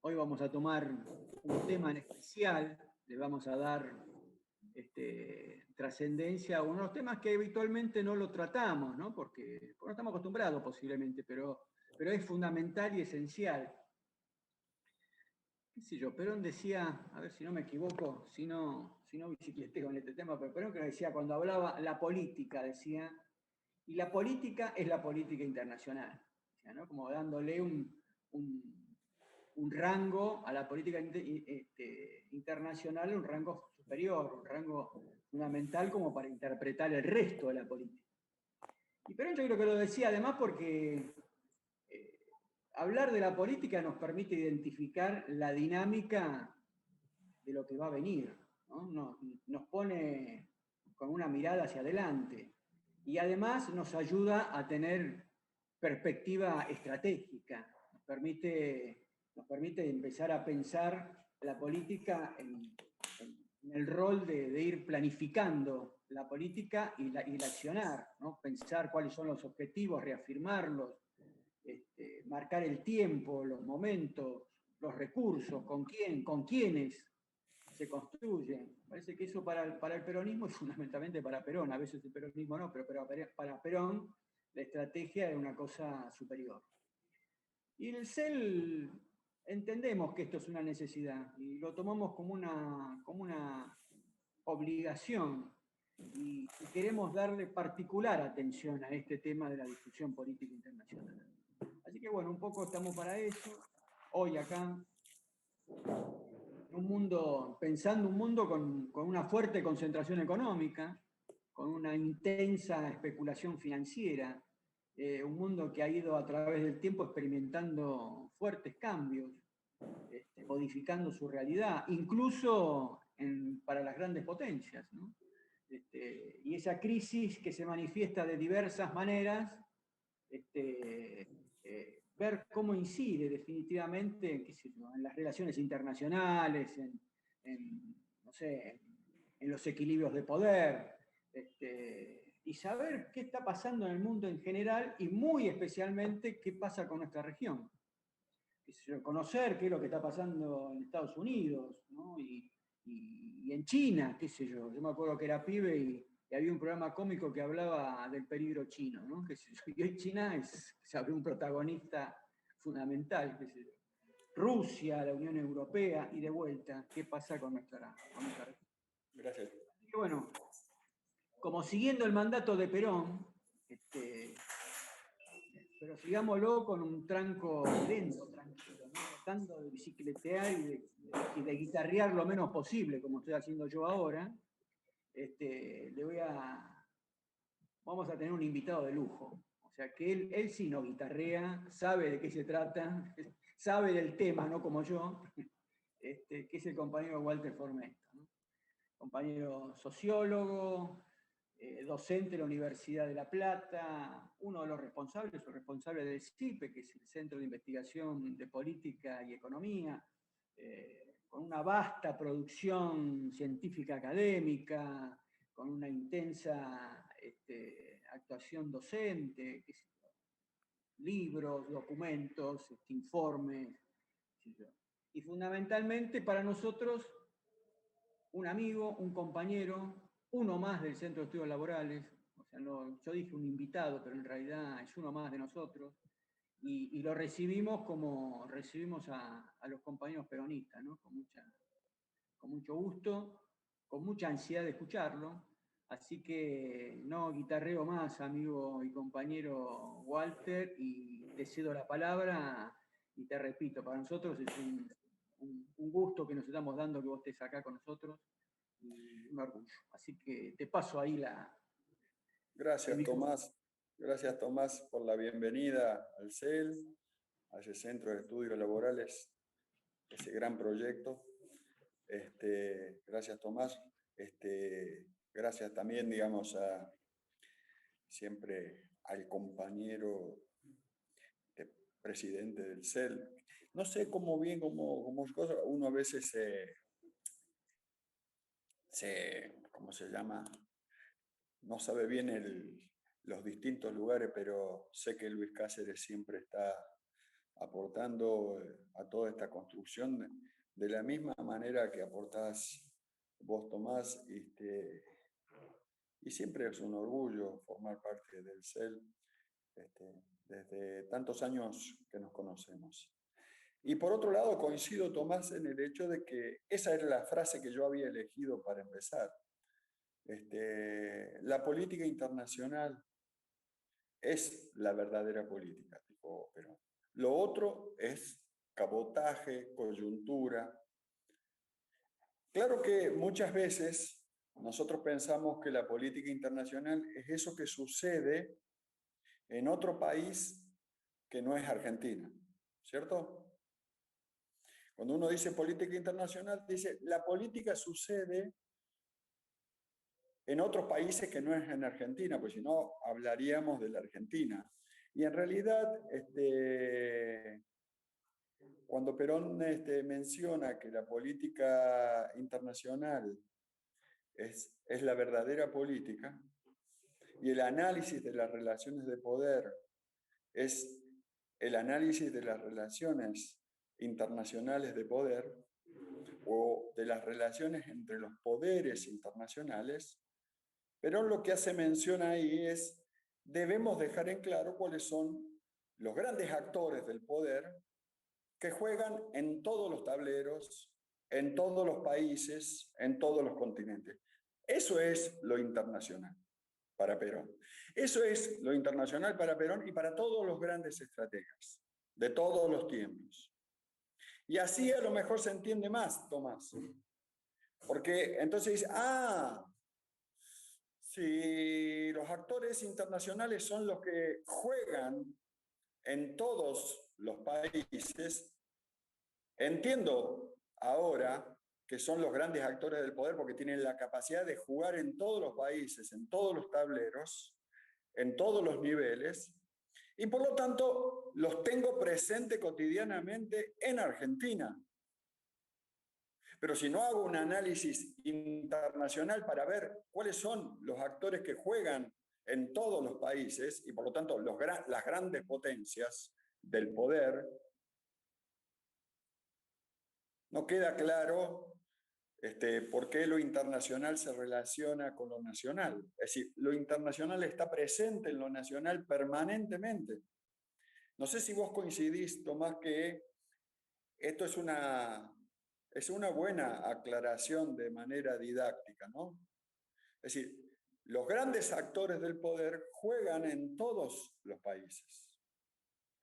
Hoy vamos a tomar un tema en especial, le vamos a dar trascendencia a uno de los temas que habitualmente no lo tratamos, ¿no? Porque no estamos acostumbrados posiblemente, pero es fundamental y esencial. ¿Qué sé yo? Perón decía, a ver si no me equivoco, si no bicicleteo en este tema, pero Perón que decía cuando hablaba la política, decía, y la política es la política internacional, ¿no? Como dándole un rango a la política internacional, un rango superior, un rango fundamental como para interpretar el resto de la política. Y Perón yo creo que lo decía además porque hablar de la política nos permite identificar la dinámica de lo que va a venir, ¿no? Nos pone con una mirada hacia adelante y además nos ayuda a tener perspectiva estratégica, nos permite empezar a pensar la política en el rol de ir planificando la política y el accionar, ¿no? Pensar cuáles son los objetivos, reafirmarlos, marcar el tiempo, los momentos, los recursos, con quién, con quiénes se construyen. Parece que eso para el peronismo es fundamentalmente para Perón, a veces el peronismo no, pero para Perón la estrategia es una cosa superior. Y en el CEL entendemos que esto es una necesidad y lo tomamos como una obligación y queremos darle particular atención a este tema de la discusión política internacional. Así que bueno, un poco estamos para eso, hoy acá, en un mundo, pensando un mundo con una fuerte concentración económica, con una intensa especulación financiera, un mundo que ha ido a través del tiempo experimentando fuertes cambios, modificando su realidad, incluso para las grandes potencias, ¿no? Y esa crisis que se manifiesta de diversas maneras, ver cómo incide definitivamente, qué sé yo, en las relaciones internacionales, no sé, en los equilibrios de poder, y saber qué está pasando en el mundo en general y muy especialmente qué pasa con nuestra región. Qué sé yo, conocer qué es lo que está pasando en Estados Unidos, ¿no? Y en China, qué sé yo. Yo me acuerdo que era pibe y había un programa cómico que hablaba del peligro chino, ¿no? Que hoy China se abrió un protagonista fundamental, qué sé yo. Rusia, la Unión Europea y de vuelta, ¿qué pasa con nuestra región? Gracias. Así que bueno, como siguiendo el mandato de Perón, pero sigámoslo con un tranco lento, tranquilo, ¿no? Tratando de bicicletear y de guitarrear lo menos posible, como estoy haciendo yo ahora. Vamos a tener un invitado de lujo. O sea que él sí no guitarrea, sabe de qué se trata, sabe del tema, no como yo, que es el compañero Walter Formesta, ¿no? Compañero sociólogo, docente de la Universidad de La Plata, uno de los responsables, o responsable del CIPE, que es el Centro de Investigación de Política y Economía, con una vasta producción científica académica, con una intensa actuación docente, libros, documentos, informes, y fundamentalmente para nosotros un amigo, un compañero, uno más del Centro de Estudios Laborales, o sea, no, yo dije un invitado, pero en realidad es uno más de nosotros, y lo recibimos como recibimos a los compañeros peronistas, ¿no? Con mucho gusto, con mucha ansiedad de escucharlo, así que no guitarreo más, amigo y compañero Walter, y te cedo la palabra, y te repito, para nosotros es un gusto que nos estamos dando que vos estés acá con nosotros, y un orgullo. Así que te paso ahí el Gracias, micrófono. Tomás. Gracias, Tomás, por la bienvenida al CEL, a ese Centro de Estudios Laborales, ese gran proyecto. Gracias, Tomás. Gracias también, digamos, siempre al compañero presidente del CEL. No sé cómo bien, cómo uno a veces ¿cómo se llama? No sabe bien los distintos lugares, pero sé que Luis Cáceres siempre está aportando a toda esta construcción de la misma manera que aportás vos, Tomás, y siempre es un orgullo formar parte del CEL desde tantos años que nos conocemos. Y por otro lado, coincido, Tomás, en el hecho de que esa era la frase que yo había elegido para empezar. La política internacional es la verdadera política, tipo Perón. Lo otro es cabotaje, coyuntura. Claro que muchas veces nosotros pensamos que la política internacional es eso que sucede en otro país que no es Argentina, ¿cierto? Cuando uno dice política internacional, dice la política sucede en otros países que no es en Argentina, pues si no hablaríamos de la Argentina. Y en realidad, cuando Perón menciona que la política internacional es la verdadera política y el análisis de las relaciones de poder es el análisis de las relaciones internacionales de poder o de las relaciones entre los poderes internacionales, Perón lo que hace mención ahí es, debemos dejar en claro cuáles son los grandes actores del poder que juegan en todos los tableros, en todos los países, en todos los continentes. Eso es lo internacional para Perón. Eso es lo internacional para Perón y para todos los grandes estrategas de todos los tiempos. Y así a lo mejor se entiende más, Tomás. Porque entonces dice, si los actores internacionales son los que juegan en todos los países, entiendo ahora que son los grandes actores del poder porque tienen la capacidad de jugar en todos los países, en todos los tableros, en todos los niveles, y por lo tanto los tengo presente cotidianamente en Argentina. Pero si no hago un análisis internacional para ver cuáles son los actores que juegan en todos los países y por lo tanto las grandes potencias del poder, no queda claro por qué lo internacional se relaciona con lo nacional. Es decir, lo internacional está presente en lo nacional permanentemente. No sé si vos coincidís, Tomás, que esto es una buena aclaración de manera didáctica, ¿no? Es decir, los grandes actores del poder juegan en todos los países.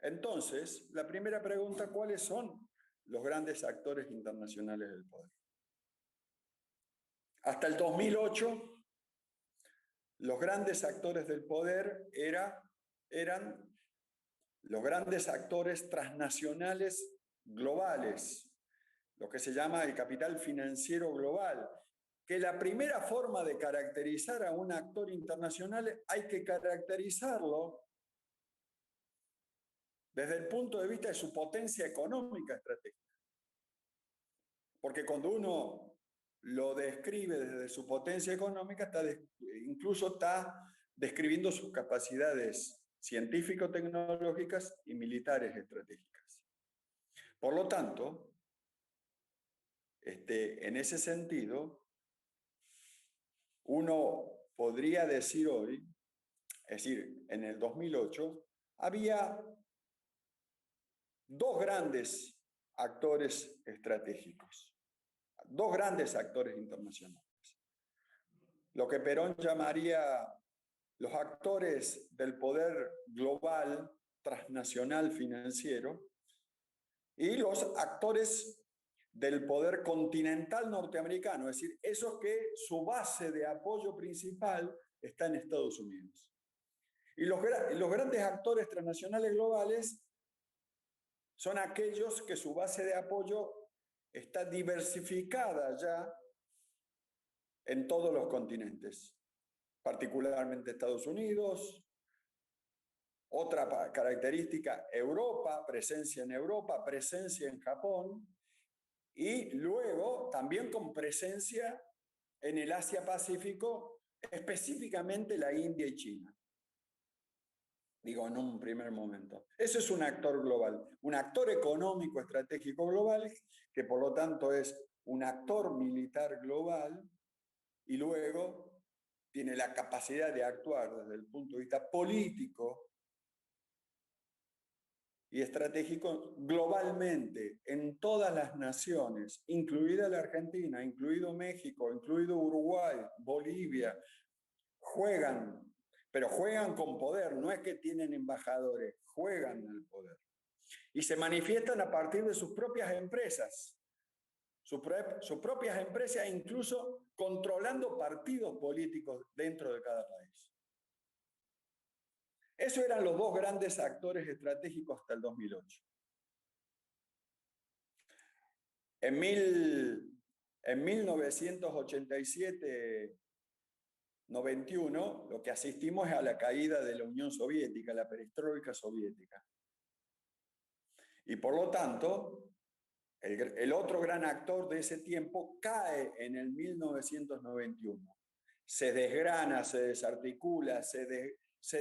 Entonces, la primera pregunta, ¿cuáles son los grandes actores internacionales del poder? Hasta el 2008, los grandes actores del poder eran los grandes actores transnacionales globales, lo que se llama el capital financiero global, que la primera forma de caracterizar a un actor internacional hay que caracterizarlo desde el punto de vista de su potencia económica estratégica. Porque cuando uno lo describe desde su potencia económica, incluso está describiendo sus capacidades científico-tecnológicas y militares estratégicas. Por lo tanto, en ese sentido, uno podría decir hoy, es decir, en el 2008, había dos grandes actores estratégicos, dos grandes actores internacionales. Lo que Perón llamaría los actores del poder global, transnacional financiero, y los actores del poder continental norteamericano, es decir, esos que su base de apoyo principal está en Estados Unidos. Y los grandes actores transnacionales globales son aquellos que su base de apoyo está diversificada ya en todos los continentes, particularmente Estados Unidos. Otra característica, Europa, presencia en Japón, y luego también con presencia en el Asia-Pacífico, específicamente la India y China. digo, en un primer momento. Eso es un actor global, un actor económico estratégico global, que por lo tanto es un actor militar global, y luego tiene la capacidad de actuar desde el punto de vista político y estratégico globalmente en todas las naciones, incluida la Argentina, incluido México, incluido Uruguay, Bolivia, juegan, pero juegan con poder, no es que tienen embajadores, juegan el poder. Y se manifiestan a partir de sus propias empresas, sus propias empresas, incluso controlando partidos políticos dentro de cada país. Esos eran los dos grandes actores estratégicos hasta el 2008. En 1987-91, lo que asistimos es a la caída de la Unión Soviética, la perestroika soviética. Y por lo tanto, el otro gran actor de ese tiempo cae en el 1991. Se desgrana, se desarticula, se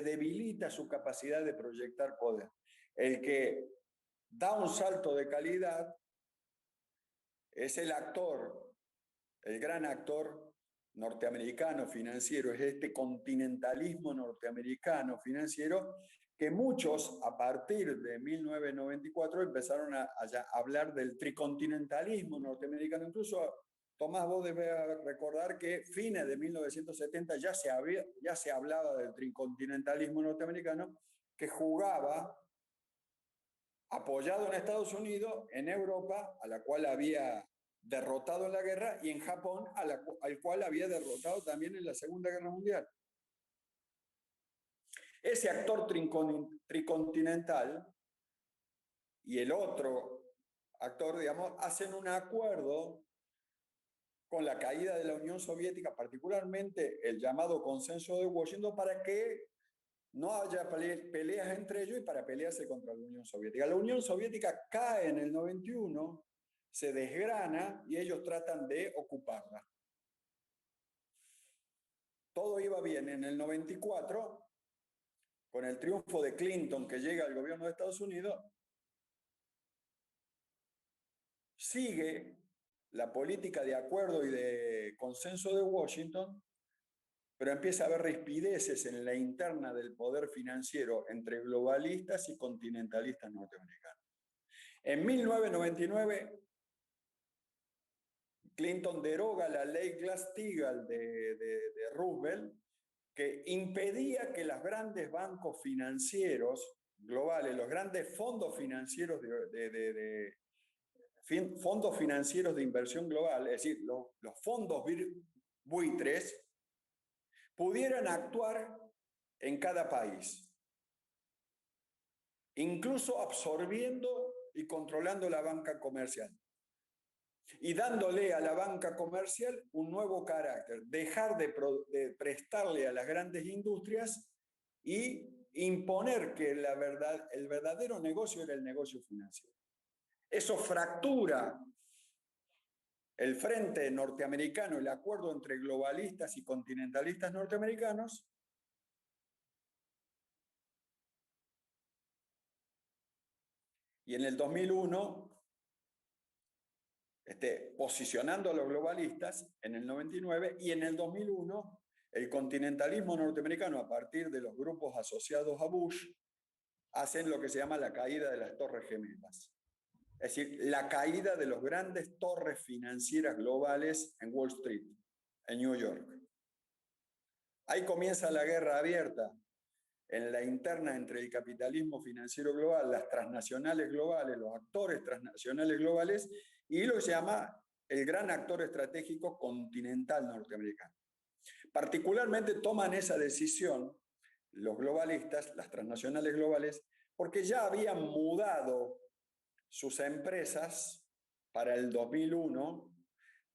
debilita su capacidad de proyectar poder. El que da un salto de calidad es el actor, el gran actor norteamericano financiero, es este continentalismo norteamericano financiero que muchos a partir de 1994 empezaron a hablar del tricontinentalismo norteamericano. Incluso, Tomás, vos debes recordar que fines de 1970 ya se hablaba del tricontinentalismo norteamericano, que jugaba apoyado en Estados Unidos, en Europa, a la cual había derrotado en la guerra, y en Japón, al cual había derrotado también en la Segunda Guerra Mundial. Ese actor tricontinental y el otro actor, digamos, hacen un acuerdo con la caída de la Unión Soviética, particularmente el llamado Consenso de Washington, para que no haya peleas entre ellos y para pelearse contra la Unión Soviética. La Unión Soviética cae en el 91, se desgrana y ellos tratan de ocuparla. Todo iba bien en el 94, con el triunfo de Clinton que llega al gobierno de Estados Unidos, sigue la política de acuerdo y de consenso de Washington, pero empieza a haber rispideces en la interna del poder financiero entre globalistas y continentalistas norteamericanos. En 1999, Clinton deroga la ley Glass-Steagall de Roosevelt, que impedía que los grandes bancos financieros globales, los grandes fondos financieros fondos financieros de inversión global, es decir, los fondos buitres, pudieran actuar en cada país, incluso absorbiendo y controlando la banca comercial, y dándole a la banca comercial un nuevo carácter, dejar de prestarle a las grandes industrias y imponer que el verdadero negocio era el negocio financiero. Eso fractura el frente norteamericano, el acuerdo entre globalistas y continentalistas norteamericanos, y en el 2001, posicionando a los globalistas en el 99, y en el 2001 el continentalismo norteamericano, a partir de los grupos asociados a Bush, hacen lo que se llama la caída de las Torres Gemelas. Es decir, la caída de las grandes torres financieras globales en Wall Street, en New York. Ahí comienza la guerra abierta en la interna entre el capitalismo financiero global, las transnacionales globales, los actores transnacionales globales, y lo que se llama el gran actor estratégico continental norteamericano. Particularmente toman esa decisión los globalistas, las transnacionales globales, porque ya habían mudado sus empresas para el 2001,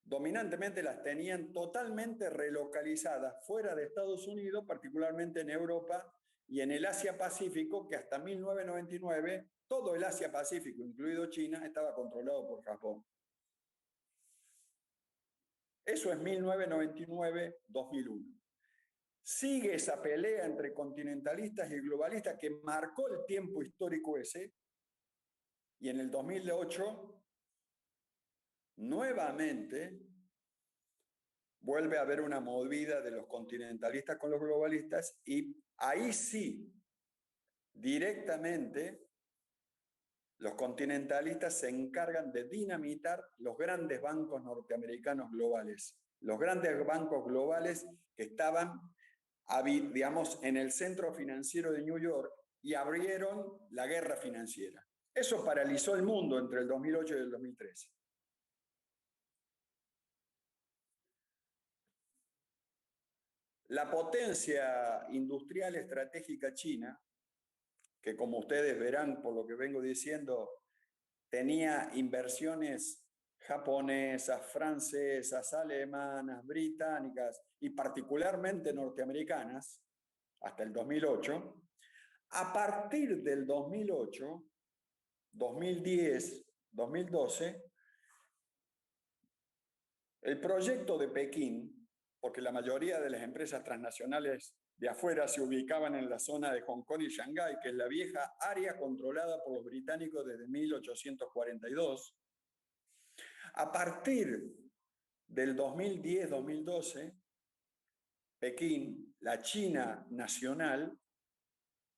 dominantemente las tenían totalmente relocalizadas fuera de Estados Unidos, particularmente en Europa y en el Asia-Pacífico, que hasta 1999 todo el Asia-Pacífico, incluido China, estaba controlado por Japón. Eso es 1999-2001. sigue esa pelea entre continentalistas y globalistas que marcó el tiempo histórico ese, y en el 2008 nuevamente vuelve a haber una movida de los continentalistas con los globalistas, y ahí sí, directamente, los continentalistas se encargan de dinamitar los grandes bancos norteamericanos globales. Los grandes bancos globales que estaban, digamos, en el centro financiero de New York y abrieron la guerra financiera. Eso paralizó el mundo entre el 2008 y el 2013. La potencia industrial estratégica china, que como ustedes verán por lo que vengo diciendo, tenía inversiones japonesas, francesas, alemanas, británicas y particularmente norteamericanas, hasta el 2008, a partir del 2008, 2010, 2012, el proyecto de Pekín, porque la mayoría de las empresas transnacionales de afuera se ubicaban en la zona de Hong Kong y Shanghái, que es la vieja área controlada por los británicos desde 1842, a partir del 2010-2012, Pekín, la China nacional,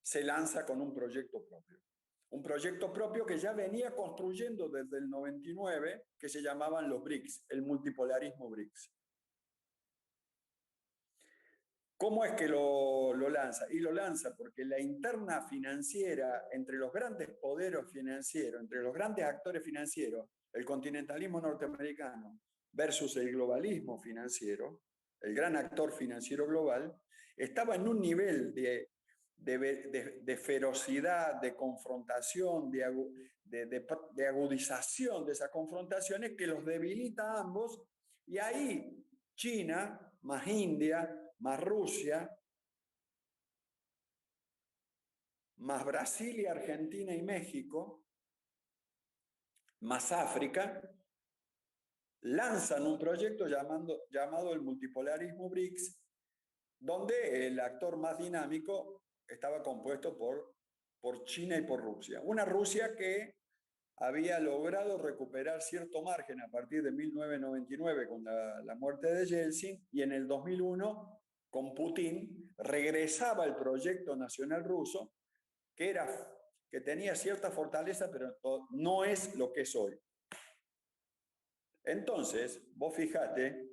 se lanza con un proyecto propio. Un proyecto propio que ya venía construyendo desde el 99, que se llamaban los BRICS, el multipolarismo BRICS. ¿Cómo es que lo lanza? Y lo lanza porque la interna financiera entre los grandes poderes financieros, entre los grandes actores financieros, el continentalismo norteamericano versus el globalismo financiero, el gran actor financiero global, estaba en un nivel de ferocidad, de confrontación, de agudización de esas confrontaciones que los debilita a ambos, y ahí China más India más Rusia, más Brasil y Argentina y México, más África, lanzan un proyecto llamado el multipolarismo BRICS, donde el actor más dinámico estaba compuesto por China y por Rusia. Una Rusia que había logrado recuperar cierto margen a partir de 1999 con la muerte de Yeltsin, y en el 2001 con Putin regresaba el proyecto nacional ruso, que tenía cierta fortaleza, pero no es lo que es hoy. Entonces, vos fijate,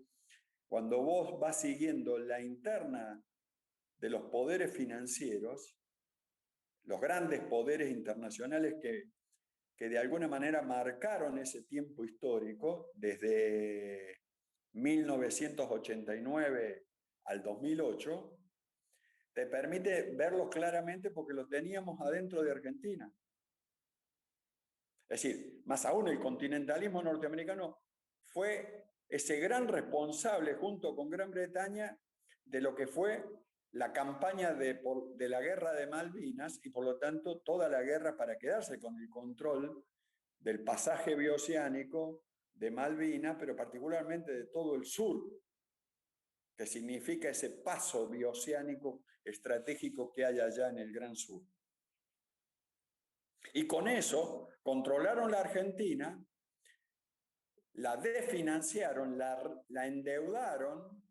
cuando vos vas siguiendo la interna de los poderes financieros, los grandes poderes internacionales que de alguna manera marcaron ese tiempo histórico, desde 1989 al 2008, te permite verlos claramente porque los teníamos adentro de Argentina. Es decir, más aún el continentalismo norteamericano fue ese gran responsable junto con Gran Bretaña de lo que fue la campaña de la guerra de Malvinas, y por lo tanto toda la guerra para quedarse con el control del pasaje bioceánico de Malvinas, pero particularmente de todo el sur, que significa ese paso bioceánico estratégico que hay allá en el Gran Sur. Y con eso controlaron la Argentina, la desfinanciaron, la endeudaron,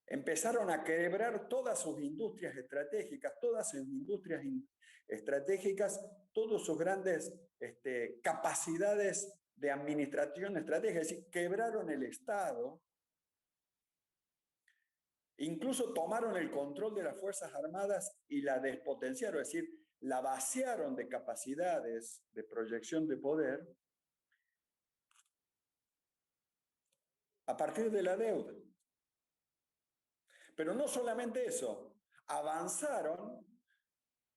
empezaron a quebrar todas sus industrias estratégicas, todas sus grandes capacidades de administración estratégica, es decir, quebraron el Estado, incluso tomaron el control de las Fuerzas Armadas y la despotenciaron, es decir, la vaciaron de capacidades de proyección de poder a partir de la deuda. Pero no solamente eso, avanzaron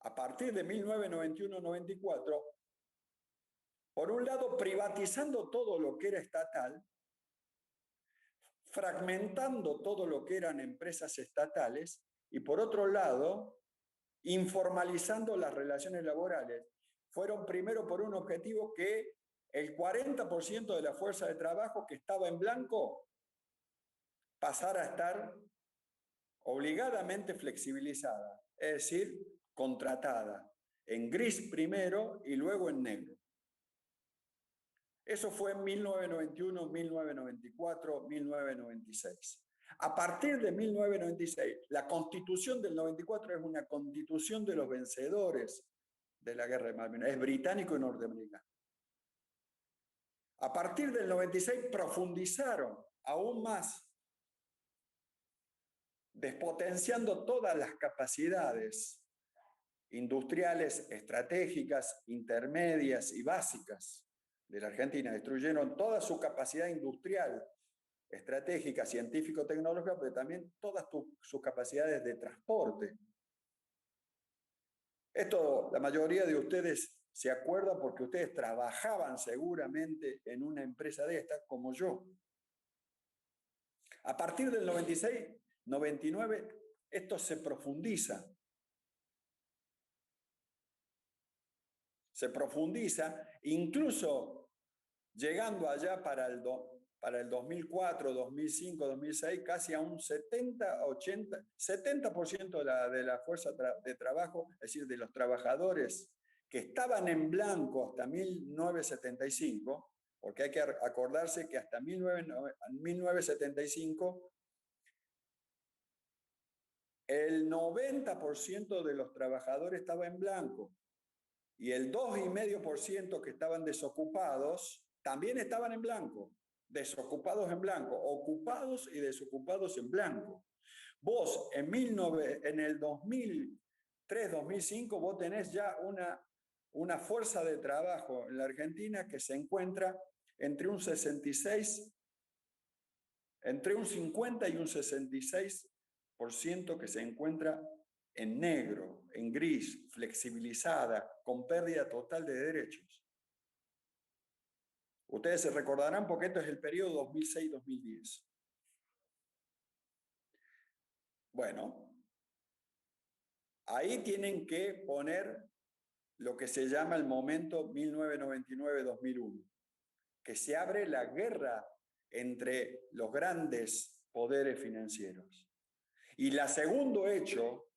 a partir de 1991-94, por un lado privatizando todo lo que era estatal, fragmentando todo lo que eran empresas estatales, y por otro lado, informalizando las relaciones laborales. Fueron primero por un objetivo que el 40% de la fuerza de trabajo que estaba en blanco pasar a estar obligadamente flexibilizada, es decir, contratada en gris primero y luego en negro. Eso fue en 1991, 1994, 1996. A partir de 1996, la Constitución del 94 es una constitución de los vencedores de la Guerra de Malvinas, es británico y norteamericano. A partir del 96 profundizaron aún más, despotenciando todas las capacidades industriales, estratégicas, intermedias y básicas de la Argentina. Destruyeron toda su capacidad industrial, estratégica, científico-tecnológica, pero también todas sus capacidades de transporte. Esto la mayoría de ustedes se acuerda porque ustedes trabajaban seguramente en una empresa de esta, como yo. A partir del 96, 99, esto se profundiza. Se profundiza, incluso llegando allá para el 2004, 2005, 2006, casi a un 70% de la fuerza de trabajo, es decir, de los trabajadores que estaban en blanco hasta 1975, porque hay que acordarse que hasta 1975 el 90% de los trabajadores estaba en blanco y el 2,5% que estaban desocupados también estaban en blanco. Desocupados en blanco, ocupados y desocupados en blanco. Vos en el 2003, 2005, vos tenés ya una fuerza de trabajo en la Argentina que se encuentra entre un 50 y un 66% que se encuentra en negro, en gris, flexibilizada, con pérdida total de derechos. Ustedes se recordarán porque esto es el periodo 2006-2010. Bueno, ahí tienen que poner lo que se llama el momento 1999-2001, que se abre la guerra entre los grandes poderes financieros. Y el segundo hecho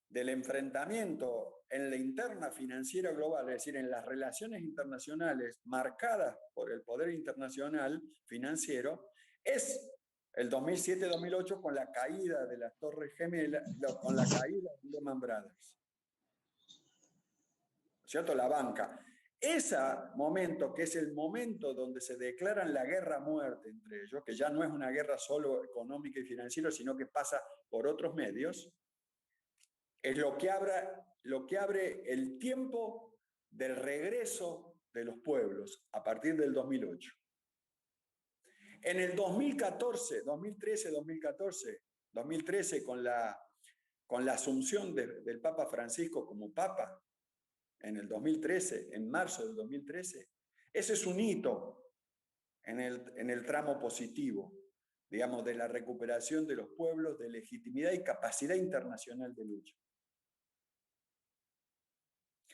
del enfrentamiento en la interna financiera global, es decir, en las relaciones internacionales marcadas por el poder internacional financiero, es el 2007-2008 con la caída de las Torres Gemelas, con la caída de Lehman Brothers. ¿Cierto? La banca. Ese momento, que es el momento donde se declaran la guerra a muerte entre ellos, que ya no es una guerra solo económica y financiera, sino que pasa por otros medios, es lo que abre el tiempo del regreso de los pueblos a partir del 2008. En el 2014, 2013, 2013 con la asunción del Papa Francisco como Papa, en el 2013, en marzo del 2013, ese es un hito en el tramo positivo, digamos, de la recuperación de los pueblos, de legitimidad y capacidad internacional de lucha.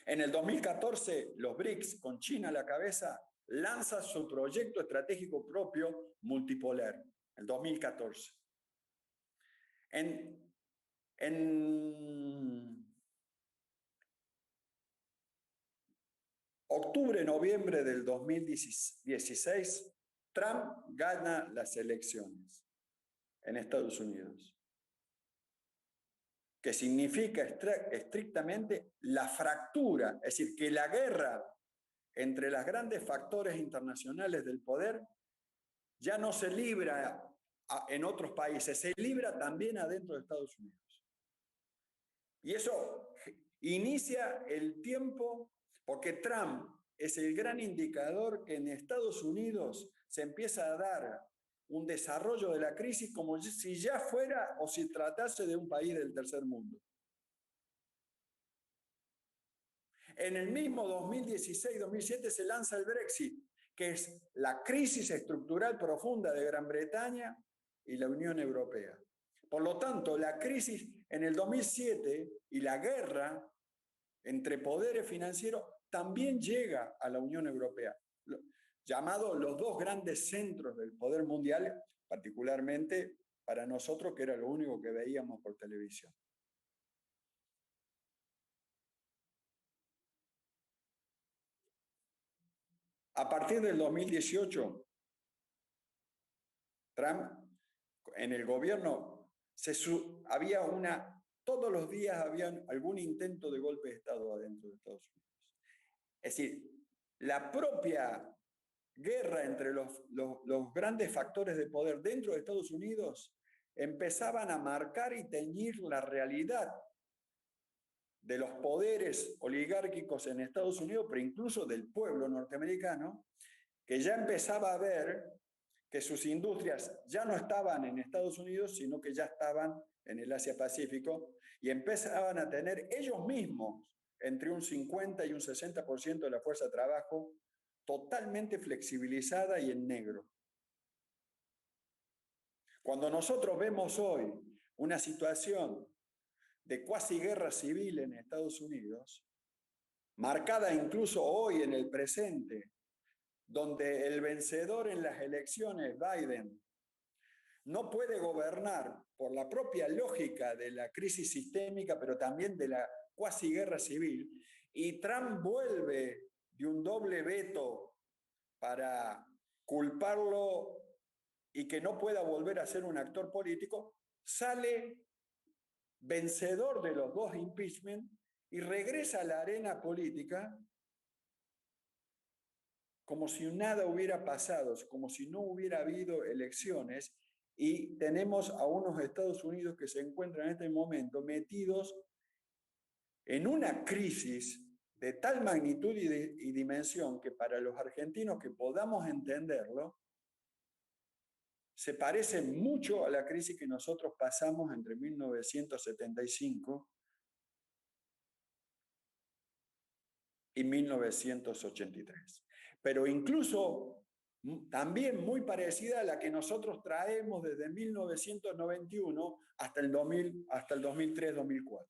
En el 2014, los BRICS, con China a la cabeza, lanza su proyecto estratégico propio multipolar, el 2014. En octubre, noviembre del 2016, Trump gana las elecciones en Estados Unidos, que significa estrictamente la fractura, es decir, que la guerra entre los grandes factores internacionales del poder ya no se libra en otros países, se libra también adentro de Estados Unidos. Y eso inicia el tiempo, porque Trump es el gran indicador que en Estados Unidos se empieza a dar un desarrollo de la crisis como si ya fuera o si tratase de un país del tercer mundo. En el mismo 2016-2017 se lanza el Brexit, que es la crisis estructural profunda de Gran Bretaña y la Unión Europea. Por lo tanto, la crisis en el 2007 y la guerra entre poderes financieros también llega a la Unión Europea, llamados los dos grandes centros del poder mundial, particularmente para nosotros que era lo único que veíamos por televisión. A partir del 2018, Trump en el gobierno todos los días había algún intento de golpe de Estado adentro de Estados Unidos. Es decir, la propia guerra entre los grandes factores de poder dentro de Estados Unidos empezaban a marcar y teñir la realidad de los poderes oligárquicos en Estados Unidos, pero incluso del pueblo norteamericano, que ya empezaba a ver que sus industrias ya no estaban en Estados Unidos, sino que ya estaban en el Asia-Pacífico, y empezaban a tener ellos mismos entre un 50 y un 60% de la fuerza de trabajo totalmente flexibilizada y en negro. Cuando nosotros vemos hoy una situación de cuasi guerra civil en Estados Unidos, marcada incluso hoy en el presente, donde el vencedor en las elecciones, Biden, no puede gobernar por la propia lógica de la crisis sistémica, pero también de la cuasi guerra civil, y Trump vuelve de un doble veto para culparlo y que no pueda volver a ser un actor político, sale vencedor de los dos impeachment y regresa a la arena política como si nada hubiera pasado, como si no hubiera habido elecciones, y tenemos a unos Estados Unidos que se encuentran en este momento metidos en una crisis de tal magnitud y dimensión que para los argentinos que podamos entenderlo, se parece mucho a la crisis que nosotros pasamos entre 1975 y 1983. Pero incluso también muy parecida a la que nosotros traemos desde 1991 hasta el 2003-2004.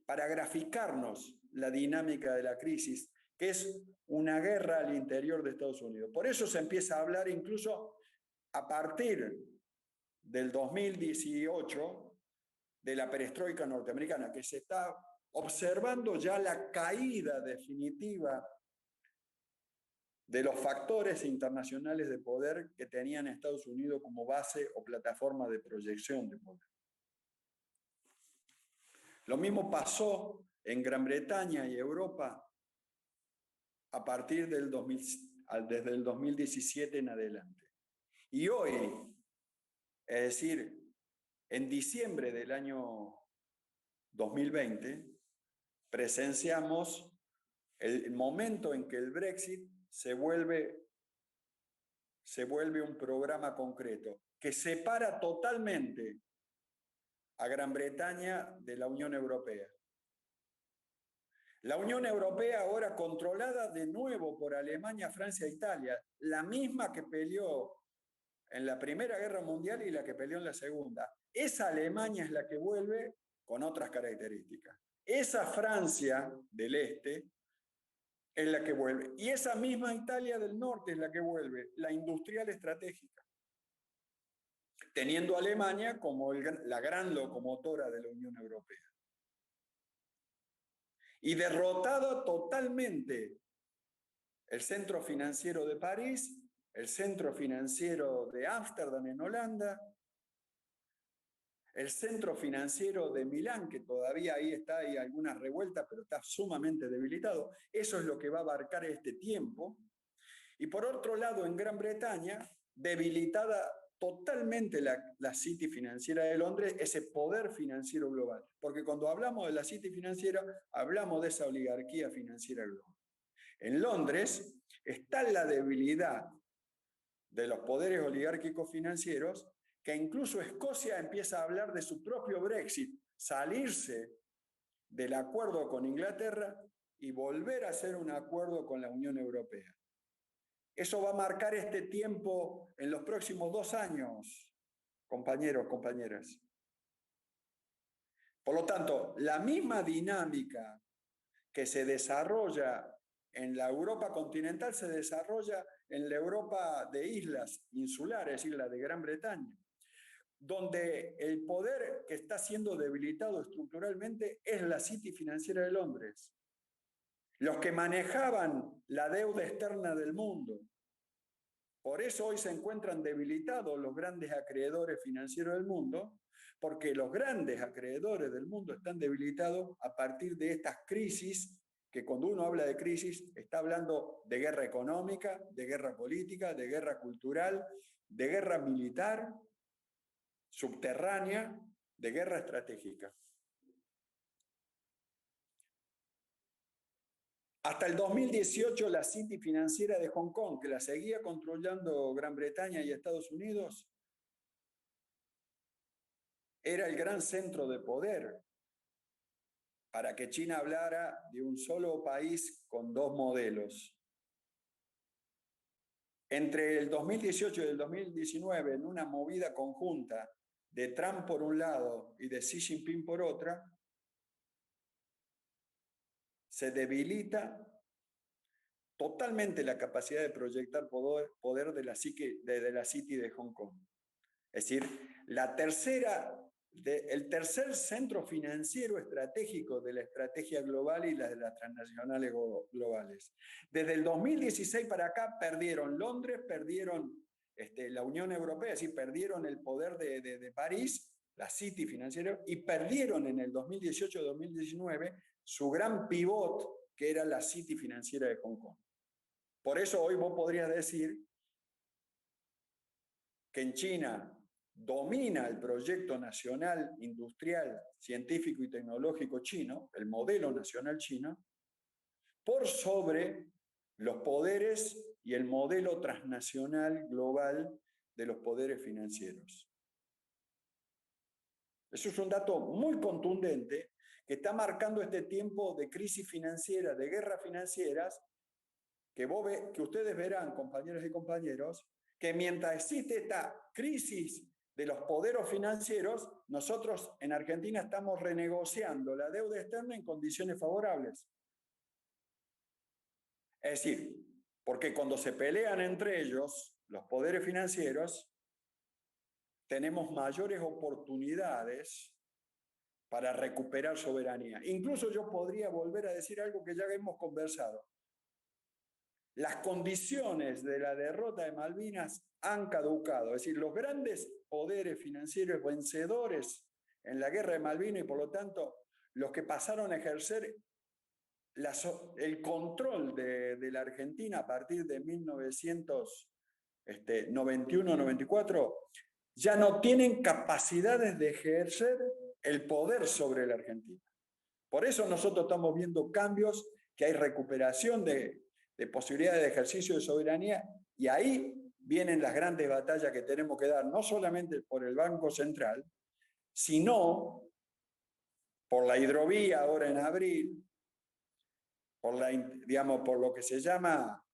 Para graficarnos la dinámica de la crisis, que es una guerra al interior de Estados Unidos. Por eso se empieza a hablar incluso a partir del 2018 de la perestroika norteamericana, que se está observando ya la caída definitiva de los factores internacionales de poder que tenían Estados Unidos como base o plataforma de proyección de poder. Lo mismo pasó en Gran Bretaña y Europa a partir desde el 2017 en adelante. Y hoy, es decir, en diciembre del año 2020, presenciamos el momento en que el Brexit se vuelve un programa concreto que separa totalmente a Gran Bretaña de la Unión Europea. La Unión Europea ahora controlada de nuevo por Alemania, Francia e Italia, la misma que peleó en la Primera Guerra Mundial y la que peleó en la Segunda. Esa Alemania es la que vuelve con otras características. Esa Francia del Este es la que vuelve. Y esa misma Italia del Norte es la que vuelve, la industrial estratégica, teniendo a Alemania como la gran locomotora de la Unión Europea. Y derrotado totalmente el centro financiero de París, el centro financiero de Ámsterdam en Holanda, el centro financiero de Milán, que todavía ahí está, hay algunas revueltas, pero está sumamente debilitado. Eso es lo que va a abarcar este tiempo. Y por otro lado, en Gran Bretaña, debilitada totalmente la City financiera de Londres, ese poder financiero global. Porque cuando hablamos de la City financiera, hablamos de esa oligarquía financiera global. En Londres está la debilidad de los poderes oligárquicos financieros, que incluso Escocia empieza a hablar de su propio Brexit, salirse del acuerdo con Inglaterra y volver a hacer un acuerdo con la Unión Europea. Eso va a marcar este tiempo en los próximos 2 años, compañeros, compañeras. Por lo tanto, la misma dinámica que se desarrolla en la Europa continental se desarrolla en la Europa de islas insulares, islas de Gran Bretaña. donde el poder que está siendo debilitado estructuralmente es la City financiera de Londres. Los que manejaban la deuda externa del mundo. Por eso hoy se encuentran debilitados los grandes acreedores financieros del mundo, porque los grandes acreedores del mundo están debilitados a partir de estas crisis, que cuando uno habla de crisis está hablando de guerra económica, de guerra política, de guerra cultural, de guerra militar, subterránea, de guerra estratégica. Hasta el 2018 la City financiera de Hong Kong, que la seguía controlando Gran Bretaña y Estados Unidos, era el gran centro de poder para que China hablara de un solo país con dos modelos. Entre el 2018 y el 2019, en una movida conjunta de Trump por un lado y de Xi Jinping por otra, se debilita totalmente la capacidad de proyectar poder de la City de Hong Kong. Es decir, el tercer centro financiero estratégico de la estrategia global y de las transnacionales globales. Desde el 2016 para acá perdieron Londres, perdieron la Unión Europea, es decir, perdieron el poder de París, la City financiera, y perdieron en el 2018-2019 su gran pivot, que era la City financiera de Hong Kong. Por eso hoy vos podrías decir que en China domina el proyecto nacional, industrial, científico y tecnológico chino, el modelo nacional chino, por sobre los poderes y el modelo transnacional global de los poderes financieros. Eso es un dato muy contundente que está marcando este tiempo de crisis financiera, de guerras financieras, que ustedes verán, compañeros y compañeros, que mientras existe esta crisis de los poderes financieros, nosotros en Argentina estamos renegociando la deuda externa en condiciones favorables. Es decir, porque cuando se pelean entre ellos, los poderes financieros, tenemos mayores oportunidades para recuperar soberanía. Incluso yo podría volver a decir algo que ya hemos conversado. Las condiciones de la derrota de Malvinas han caducado. Es decir, los grandes poderes financieros vencedores en la guerra de Malvinas y por lo tanto los que pasaron a ejercer el control de la Argentina a partir de 1991-94, ya no tienen capacidades de ejercer el poder sobre la Argentina. Por eso nosotros estamos viendo cambios, que hay recuperación de posibilidades de ejercicio de soberanía, y ahí vienen las grandes batallas que tenemos que dar, no solamente por el Banco Central, sino por la hidrovía ahora en abril, por lo que se llama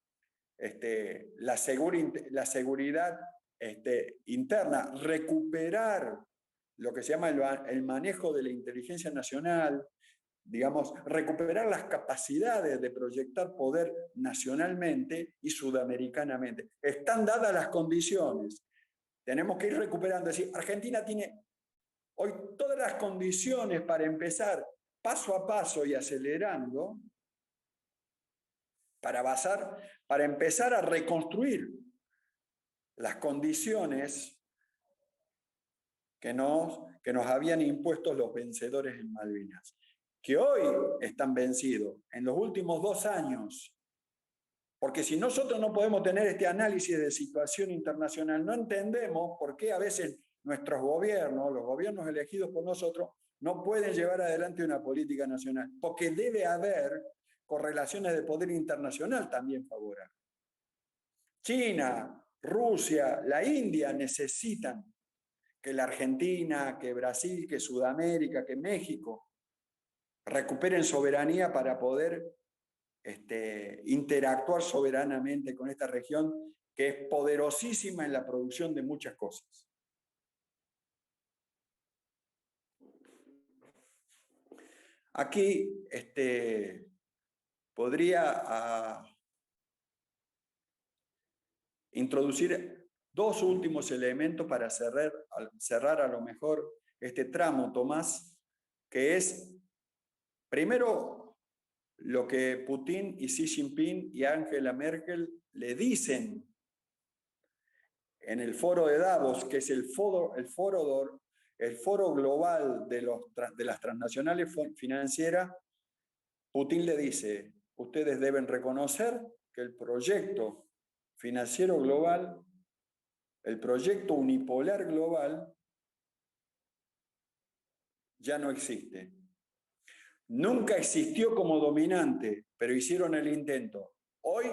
la seguridad interna, recuperar lo que se llama el manejo de la inteligencia nacional, digamos, recuperar las capacidades de proyectar poder nacionalmente y sudamericanamente. Están dadas las condiciones. Tenemos que ir recuperando. Es decir, Argentina tiene hoy todas las condiciones para empezar paso a paso y acelerando para empezar a reconstruir las condiciones que nos habían impuesto los vencedores en Malvinas, que hoy están vencidos en los últimos 2 años. Porque si nosotros no podemos tener este análisis de situación internacional, no entendemos por qué a veces nuestros gobiernos, los gobiernos elegidos por nosotros, no pueden llevar adelante una política nacional, porque debe haber correlaciones de poder internacional también favorables. China, Rusia, la India necesitan que la Argentina, que Brasil, que Sudamérica, que México recuperen soberanía para poder interactuar soberanamente con esta región que es poderosísima en la producción de muchas cosas. Aquí podría introducir Dos últimos elementos para cerrar a lo mejor este tramo, Tomás, que es, primero, lo que Putin y Xi Jinping y Angela Merkel le dicen en el foro de Davos, que es el foro global de las transnacionales financieras. Putin le dice, ustedes deben reconocer que el proyecto financiero global, el proyecto unipolar global, ya no existe. Nunca existió como dominante, pero hicieron el intento. Hoy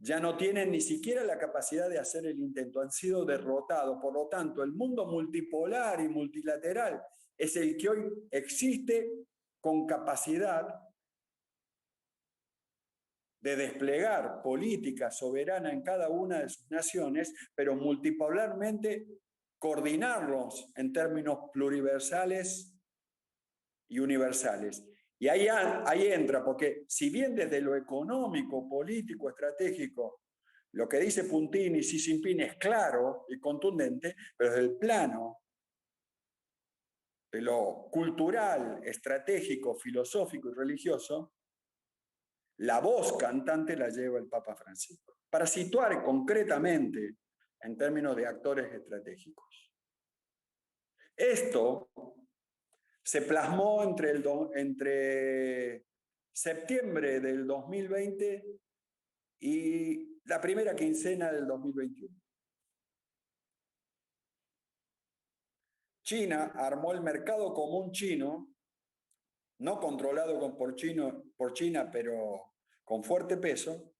ya no tienen ni siquiera la capacidad de hacer el intento, han sido derrotados. Por lo tanto, el mundo multipolar y multilateral es el que hoy existe con capacidad de desplegar política soberana en cada una de sus naciones, pero multipolarmente coordinarlos en términos pluriversales y universales. Y ahí entra, porque si bien desde lo económico, político, estratégico, lo que dice Putin y Xi Jinping es claro y contundente, pero desde el plano de lo cultural, estratégico, filosófico y religioso, la voz cantante la lleva el Papa Francisco, para situar concretamente en términos de actores estratégicos. Esto se plasmó entre septiembre del 2020 y la primera quincena del 2021. China armó el mercado común chino, no controlado por China, pero con fuerte peso,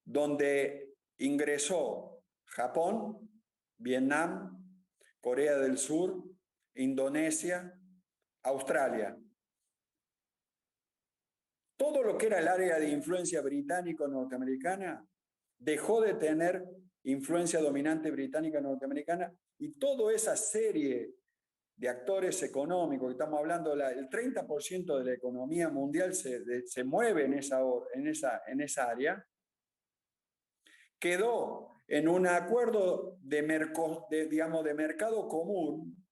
donde ingresó Japón, Vietnam, Corea del Sur, Indonesia, Australia. Todo lo que era el área de influencia británico-norteamericana dejó de tener influencia dominante británica-norteamericana y toda esa serie de actores económicos, que estamos hablando, el 30% de la economía mundial se mueve en esa área, quedó en un acuerdo de mercado común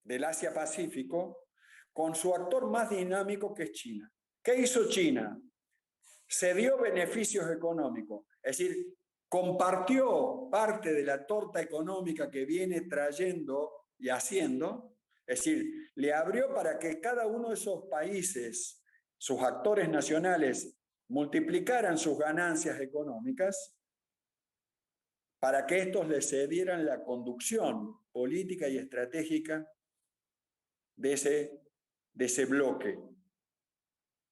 del Asia-Pacífico con su actor más dinámico, que es China. ¿Qué hizo China? Se dio beneficios económicos, es decir, compartió parte de la torta económica que viene trayendo y haciendo, es decir, le abrió para que cada uno de esos países, sus actores nacionales, multiplicaran sus ganancias económicas para que estos le cedieran la conducción política y estratégica de ese bloque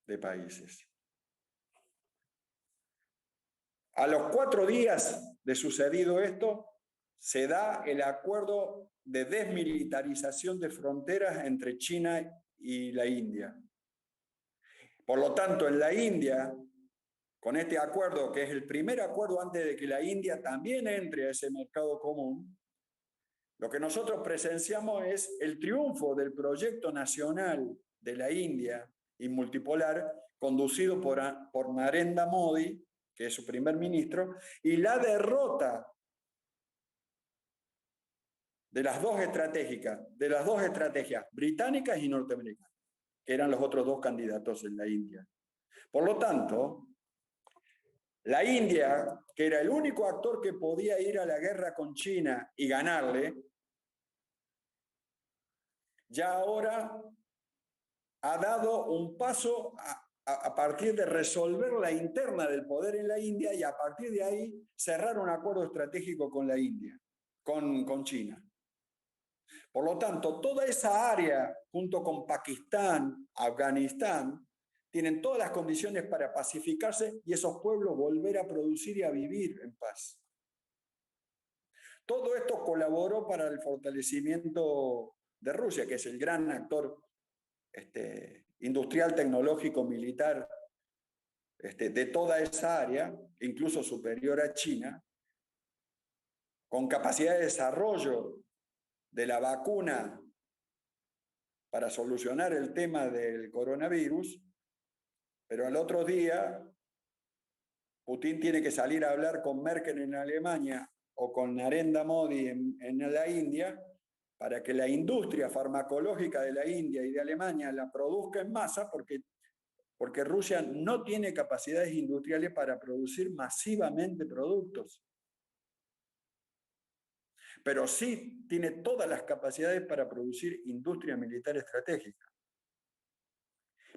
de países. A los 4 días de sucedido esto, se da el acuerdo de desmilitarización de fronteras entre China y la India. Por lo tanto, en la India, con este acuerdo, que es el primer acuerdo antes de que la India también entre a ese mercado común, lo que nosotros presenciamos es el triunfo del proyecto nacional de la India y multipolar, conducido por Narendra Modi, que es su primer ministro, y la derrota de las dos estrategias británicas y norteamericanas, que eran los otros dos candidatos en la India. Por lo tanto, la India, que era el único actor que podía ir a la guerra con China y ganarle, ya ahora ha dado un paso a partir de resolver la interna del poder en la India y a partir de ahí cerrar un acuerdo estratégico con la India, con China. Por lo tanto, toda esa área, junto con Pakistán, Afganistán, tienen todas las condiciones para pacificarse y esos pueblos volver a producir y a vivir en paz. Todo esto colaboró para el fortalecimiento de Rusia, que es el gran actor industrial, tecnológico, militar de toda esa área, incluso superior a China, con capacidad de desarrollo de la vacuna para solucionar el tema del coronavirus, pero al otro día Putin tiene que salir a hablar con Merkel en Alemania o con Narendra Modi en la India para que la industria farmacológica de la India y de Alemania la produzca en masa, porque Rusia no tiene capacidades industriales para producir masivamente productos. Pero sí tiene todas las capacidades para producir industria militar estratégica.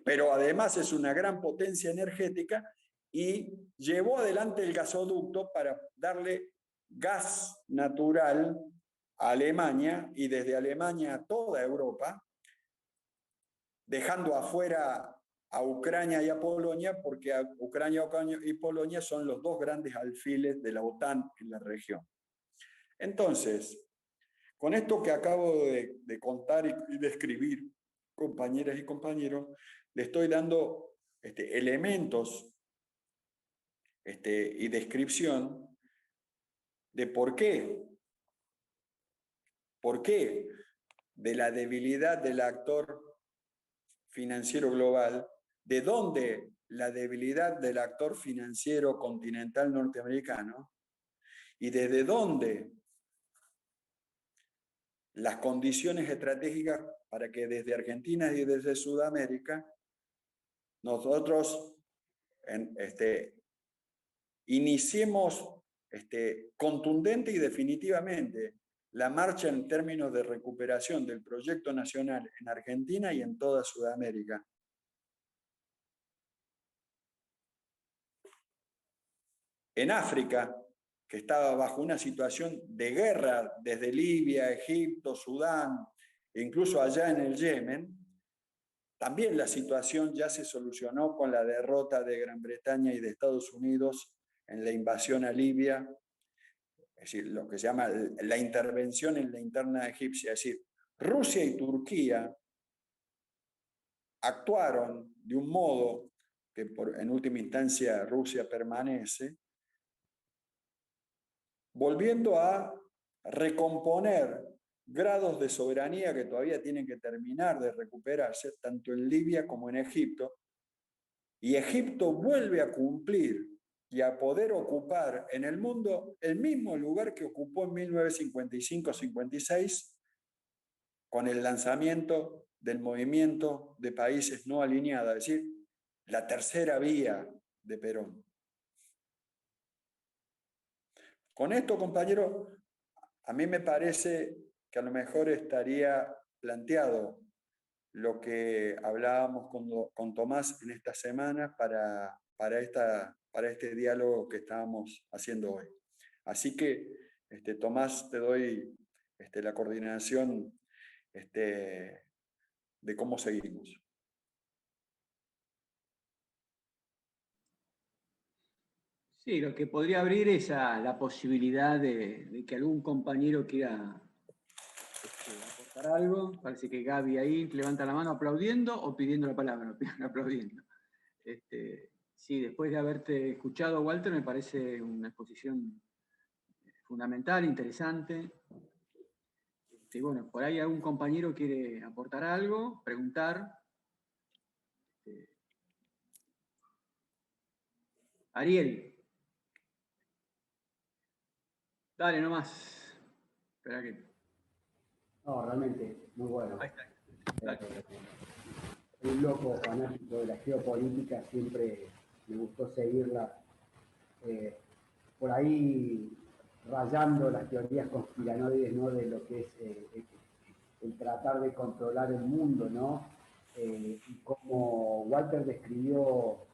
Pero además es una gran potencia energética y llevó adelante el gasoducto para darle gas natural a Alemania y desde Alemania a toda Europa, dejando afuera a Ucrania y a Polonia, porque Ucrania y Polonia son los dos grandes alfiles de la OTAN en la región. Entonces, con esto que acabo de contar y describir, compañeras y compañeros, le estoy dando elementos y descripción de por qué de la debilidad del actor financiero global, de dónde la debilidad del actor financiero continental norteamericano y desde dónde las condiciones estratégicas para que desde Argentina y desde Sudamérica nosotros iniciemos contundente y definitivamente la marcha en términos de recuperación del proyecto nacional en Argentina y en toda Sudamérica. En África, que estaba bajo una situación de guerra desde Libia, Egipto, Sudán, e incluso allá en el Yemen, también la situación ya se solucionó con la derrota de Gran Bretaña y de Estados Unidos en la invasión a Libia, es decir, lo que se llama la intervención en la interna egipcia, es decir, Rusia y Turquía actuaron de un modo que en última instancia Rusia permanece, volviendo a recomponer grados de soberanía que todavía tienen que terminar de recuperarse, tanto en Libia como en Egipto, y Egipto vuelve a cumplir y a poder ocupar en el mundo el mismo lugar que ocupó en 1955-56 con el lanzamiento del movimiento de países no alineados, es decir, la tercera vía de Perón. Con esto, compañeros, a mí me parece que a lo mejor estaría planteado lo que hablábamos con Tomás en esta semana para este diálogo que estábamos haciendo hoy. Así que, Tomás, te doy la coordinación de cómo seguimos. Sí, lo que podría abrir es la posibilidad de que algún compañero quiera aportar algo. Parece que Gaby ahí levanta la mano aplaudiendo o pidiendo la palabra, aplaudiendo. Sí, después de haberte escuchado, Walter, me parece una exposición fundamental, interesante. Bueno, por ahí algún compañero quiere aportar algo, preguntar. Ariel. Dale nomás. Espera que... No, realmente, muy bueno. Ahí está. Un loco fanático de la geopolítica, siempre me gustó seguirla. Por ahí rayando las teorías conspiranoides, ¿no? De lo que es el tratar de controlar el mundo, ¿no? Y como Walter describió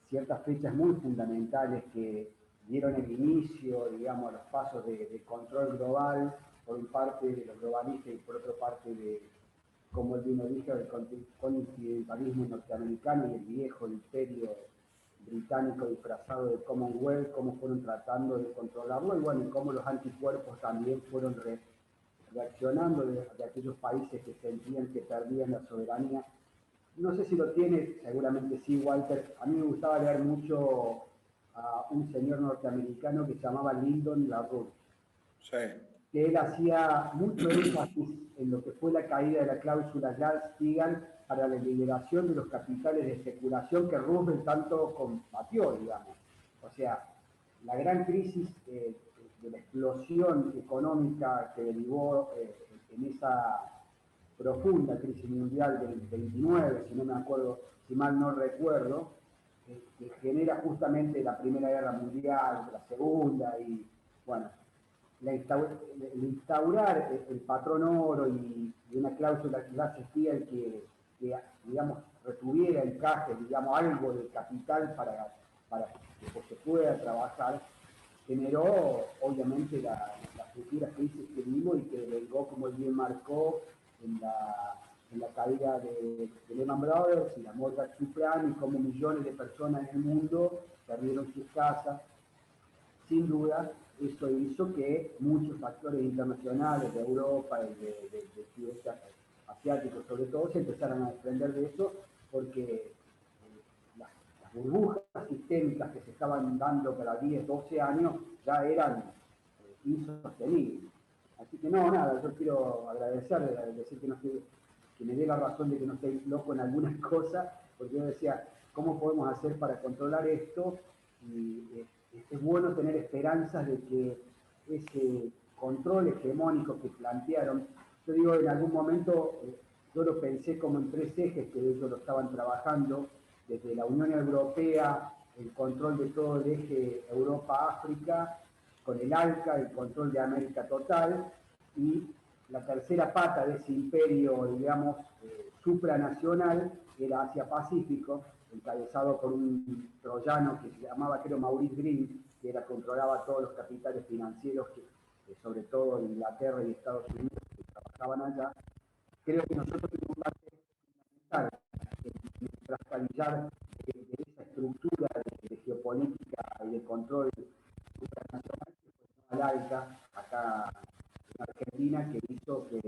ciertas fechas muy fundamentales que dieron el inicio, digamos, a los pasos de control global, por parte de los globalistas y por otra parte de, como él bien lo dijo, del continentalismo norteamericano y el viejo imperio británico disfrazado de Commonwealth, cómo fueron tratando de controlarlo, y bueno, y cómo los anticuerpos también fueron reaccionando de aquellos países que sentían que perdían la soberanía. No sé si lo tiene, seguramente sí, Walter. A mí me gustaba leer mucho a un señor norteamericano que se llamaba Lyndon LaRouche. Sí. Que él hacía mucho énfasis en lo que fue la caída de la cláusula Glass-Steagall para la liberación de los capitales de especulación que Roosevelt tanto combatió, digamos. O sea, la gran crisis de la explosión económica que derivó en esa profunda crisis mundial del 29, si no me acuerdo, si mal no recuerdo, que genera justamente la Primera Guerra Mundial, la Segunda, y bueno, el instaurar el patrón oro y una cláusula Glass-Steagall que, digamos, retuviera encaje, digamos, algo de capital para que se pueda trabajar, generó obviamente las futuras crisis que vimos y que derivó, como él bien marcó, en la caída de Lehman Brothers y la mortgage subprime, y como millones de personas en el mundo perdieron sus casas. Sin duda, eso hizo que muchos actores internacionales de Europa y de sudeste asiático, sobre todo, se empezaran a desprender de eso, porque las burbujas sistémicas que se estaban dando cada 10, 12 años ya eran insostenibles. Así que no, nada, yo quiero agradecer, decir que me dé la razón de que no estoy loco en algunas cosas, porque yo decía, ¿cómo podemos hacer para controlar esto? Y es bueno tener esperanzas de que ese control hegemónico que plantearon, yo digo, en algún momento yo lo pensé como en 3 ejes que ellos lo estaban trabajando, desde la Unión Europea, el control de todo el eje Europa-África, con el ALCA, el control de América total, y la tercera pata de ese imperio, digamos, supranacional, era Asia-Pacífico, encabezado por un troyano que se llamaba, creo, Maurice Green, que controlaba todos los capitales financieros, que sobre todo Inglaterra y Estados Unidos, que trabajaban allá. Creo que nosotros tenemos un parte fundamental en trascadillar de esa estructura de geopolítica y de control supranacional, que fue al ALCA, acá en Argentina, que hizo que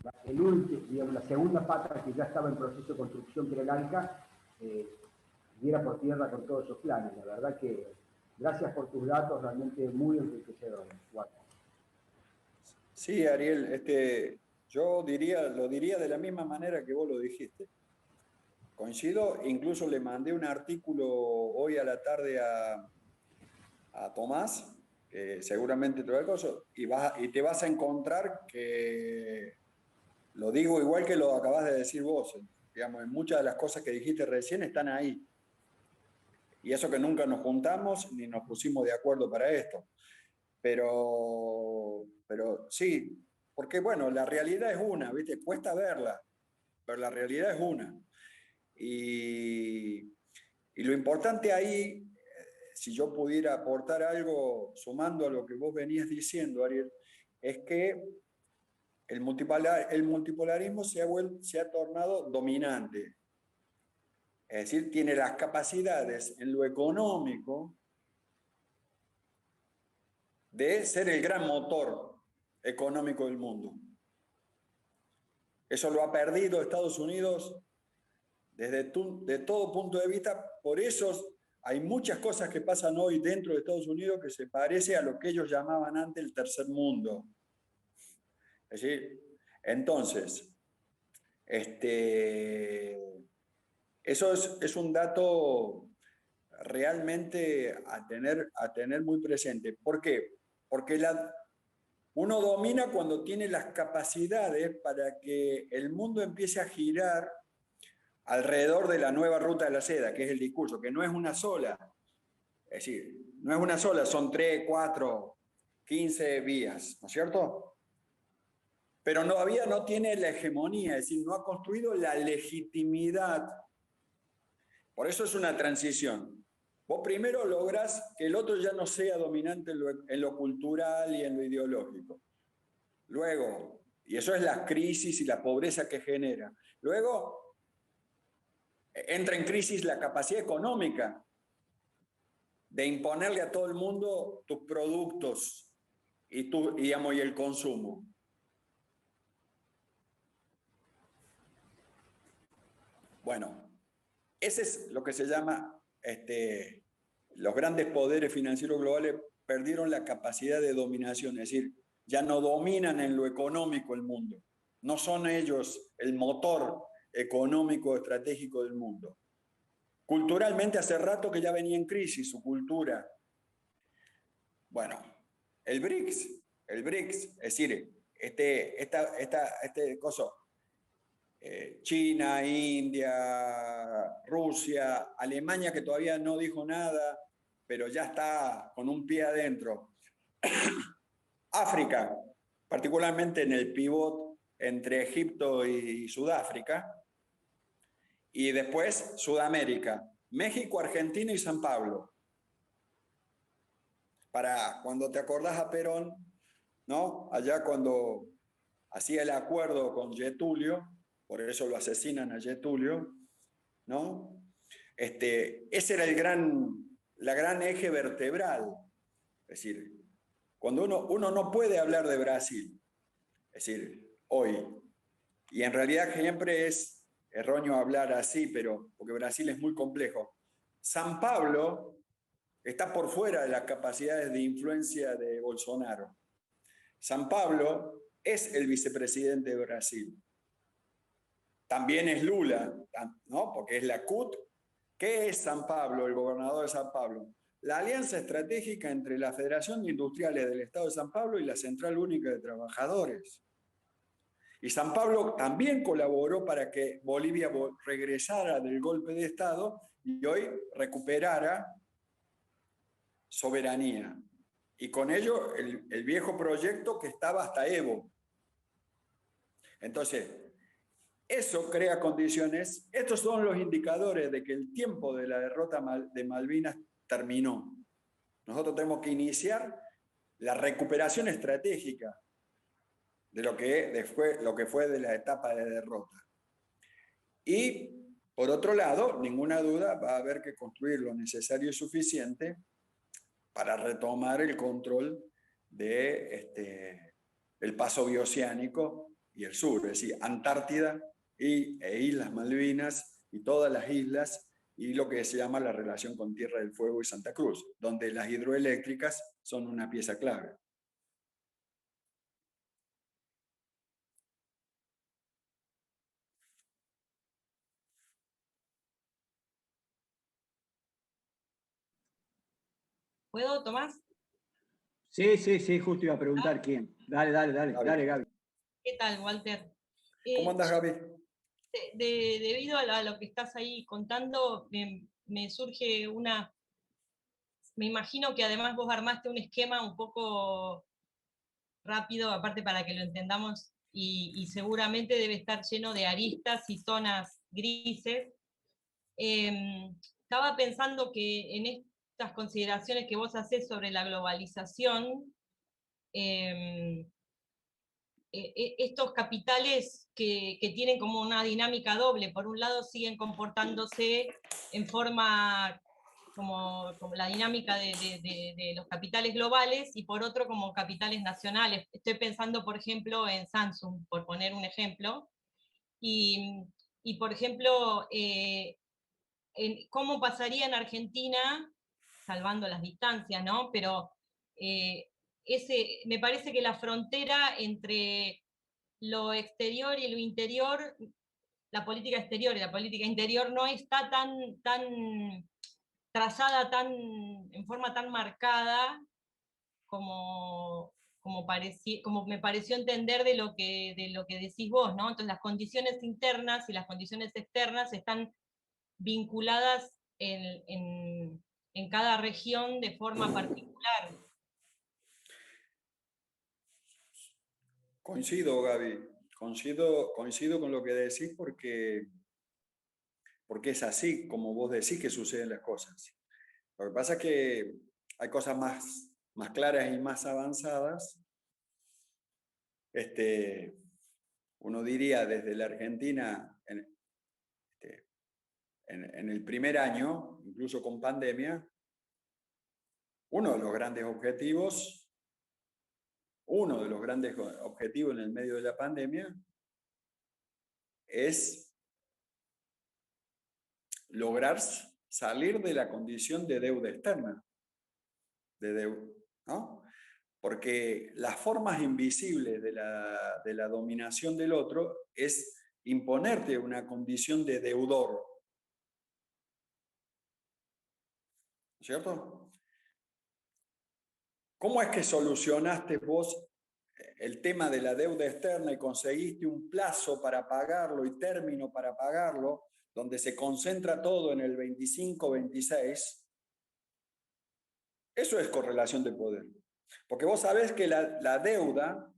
la segunda pata, que ya estaba en proceso de construcción, que era el ALCA, diera por tierra con todos esos planes. La verdad que gracias por tus datos, realmente muy enriquecedores. Bueno. Sí, Ariel, yo lo diría de la misma manera que vos lo dijiste. Coincido, incluso le mandé un artículo hoy a la tarde a Tomás, que seguramente te va a cosa, y te vas a encontrar que lo digo igual que lo acabas de decir vos. Digamos, en muchas de las cosas que dijiste recién están ahí. Y eso que nunca nos juntamos ni nos pusimos de acuerdo para esto. Pero sí, porque bueno, la realidad es una, ¿viste? Cuesta verla, pero la realidad es una. Y lo importante ahí, si yo pudiera aportar algo sumando a lo que vos venías diciendo, Ariel, es que el multipolarismo se ha tornado dominante. Es decir, tiene las capacidades en lo económico de ser el gran motor económico del mundo. Eso lo ha perdido Estados Unidos de todo punto de vista. Por eso hay muchas cosas que pasan hoy dentro de Estados Unidos que se parece a lo que ellos llamaban antes el tercer mundo. Es decir, entonces, eso es un dato realmente a tener muy presente. ¿Por qué? Porque uno domina cuando tiene las capacidades para que el mundo empiece a girar alrededor de la nueva ruta de la seda, que es el discurso, que no es una sola. Es decir, no es una sola, son 3, 4, 15 vías, ¿no es cierto? Pero todavía no tiene la hegemonía, es decir, no ha construido la legitimidad. Por eso es una transición. Vos primero lográs que el otro ya no sea dominante en lo cultural y en lo ideológico. Luego, y eso es la crisis y la pobreza que genera. Luego, entra en crisis la capacidad económica de imponerle a todo el mundo tus productos y el consumo. Bueno, ese es lo que se llama, los grandes poderes financieros globales perdieron la capacidad de dominación, es decir, ya no dominan en lo económico el mundo. No son ellos el motor económico estratégico del mundo. Culturalmente hace rato que ya venía en crisis su cultura. Bueno, el BRICS, es decir, este coso, China, India, Rusia, Alemania, que todavía no dijo nada, pero ya está con un pie adentro. África, particularmente en el pivot entre Egipto y Sudáfrica. Y después Sudamérica, México, Argentina y San Pablo. Para cuando te acordás a Perón, ¿no? Allá cuando hacía el acuerdo con Getulio, por eso lo asesinan a Getulio, ¿no? Ese era la gran eje vertebral. Es decir, cuando uno no puede hablar de Brasil, es decir, hoy, y en realidad siempre es erróneo hablar así, pero porque Brasil es muy complejo. San Pablo está por fuera de las capacidades de influencia de Bolsonaro. San Pablo es el vicepresidente de Brasil. También es Lula, ¿no? Porque es la CUT. ¿Qué es San Pablo, el gobernador de San Pablo? La alianza estratégica entre la Federación de Industriales del Estado de San Pablo y la Central Única de Trabajadores. Y San Pablo también colaboró para que Bolivia regresara del golpe de Estado y hoy recuperara soberanía. Y con ello el viejo proyecto que estaba hasta Evo. Entonces, eso crea condiciones. Estos son los indicadores de que el tiempo de la derrota de Malvinas terminó. Nosotros tenemos que iniciar la recuperación estratégica de lo que fue de la etapa de derrota. Y, por otro lado, ninguna duda, va a haber que construir lo necesario y suficiente para retomar el control del paso bioceánico y el sur, es decir, Antártida e Islas Malvinas y todas las islas y lo que se llama la relación con Tierra del Fuego y Santa Cruz, donde las hidroeléctricas son una pieza clave. ¿Puedo, Tomás? Sí, justo iba a preguntar quién. Dale, Gaby. ¿Qué tal, Walter? ¿Cómo andas, Gaby? Debido a lo que estás ahí contando, me surge me imagino que además vos armaste un esquema un poco rápido, aparte para que lo entendamos, y seguramente debe estar lleno de aristas y zonas grises. Estaba pensando que en estas consideraciones que vos hacés sobre la globalización, estos capitales que tienen como una dinámica doble, por un lado siguen comportándose en forma como la dinámica de los capitales globales, y por otro como capitales nacionales. Estoy pensando, por ejemplo, en Samsung, por poner un ejemplo, y por ejemplo, cómo pasaría en Argentina, salvando las distancias, ¿no? Pero me parece que la frontera entre lo exterior y lo interior, la política exterior y la política interior, no está tan trazada, en forma tan marcada como me pareció entender de lo que decís vos, ¿no? Entonces las condiciones internas y las condiciones externas están vinculadas en cada región de forma particular. Coincido, Gaby. Coincido con lo que decís porque es así como vos decís que suceden las cosas. Lo que pasa es que hay cosas más claras y más avanzadas. Uno diría desde la Argentina, en el primer año, incluso con pandemia, uno de los grandes objetivos en el medio de la pandemia es lograr salir de la condición de deuda externa, ¿no? Porque las formas invisibles de la dominación del otro es imponerte una condición de deudor. cierto? ¿Cómo es que solucionaste vos el tema de la deuda externa y conseguiste un plazo para pagarlo y término para pagarlo, donde se concentra todo en el 25-26? Eso es correlación de poder. Porque vos sabés que la deuda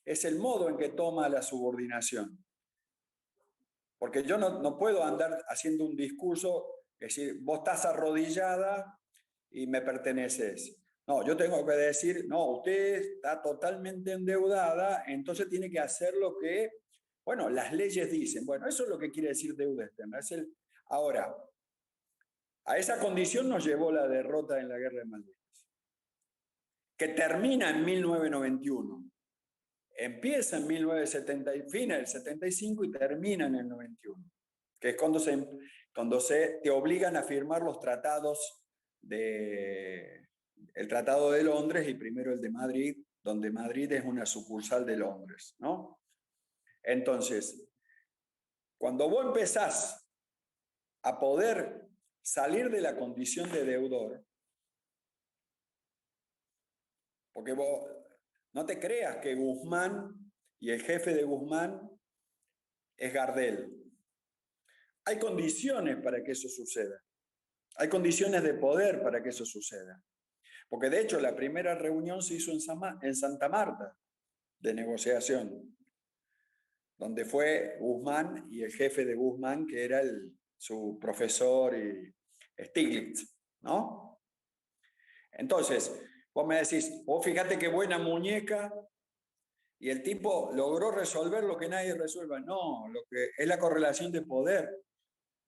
es el modo en que toma la subordinación. Porque yo no puedo andar haciendo un discurso, es decir, vos estás arrodillada y me perteneces. No, yo tengo que decir, no, usted está totalmente endeudada, entonces tiene que hacer lo que, bueno, las leyes dicen. Bueno, eso es lo que quiere decir deuda externa. Ahora, a esa condición nos llevó la derrota en la Guerra de Malvinas, que termina en 1991. Empieza en 1970, fina del 75 y termina en el 91, que es cuando te obligan a firmar los tratados el Tratado de Londres y primero el de Madrid, donde Madrid es una sucursal de Londres, ¿no? Entonces, cuando vos empezás a poder salir de la condición de deudor, porque vos no te creas que Guzmán y el jefe de Guzmán es Gardel. Hay condiciones para que eso suceda. Hay condiciones de poder para que eso suceda. Porque de hecho la primera reunión se hizo en Santa Marta de negociación, donde fue Guzmán y el jefe de Guzmán, que era su profesor y Stiglitz, ¿no? Entonces, vos me decís, vos fíjate qué buena muñeca, y el tipo logró resolver lo que nadie resuelva. No, lo que es la correlación de poder,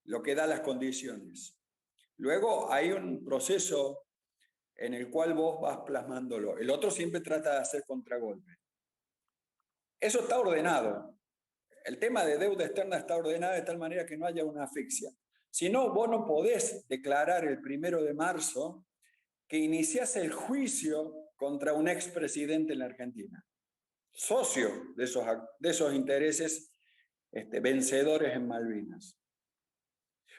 lo que da las condiciones. Luego hay un proceso en el cual vos vas plasmándolo. El otro siempre trata de hacer contragolpe. Eso está ordenado. El tema de deuda externa está ordenado de tal manera que no haya una asfixia. Si no, vos no podés declarar el 1 de marzo que iniciase el juicio contra un expresidente en la Argentina, socio de esos intereses vencedores en Malvinas.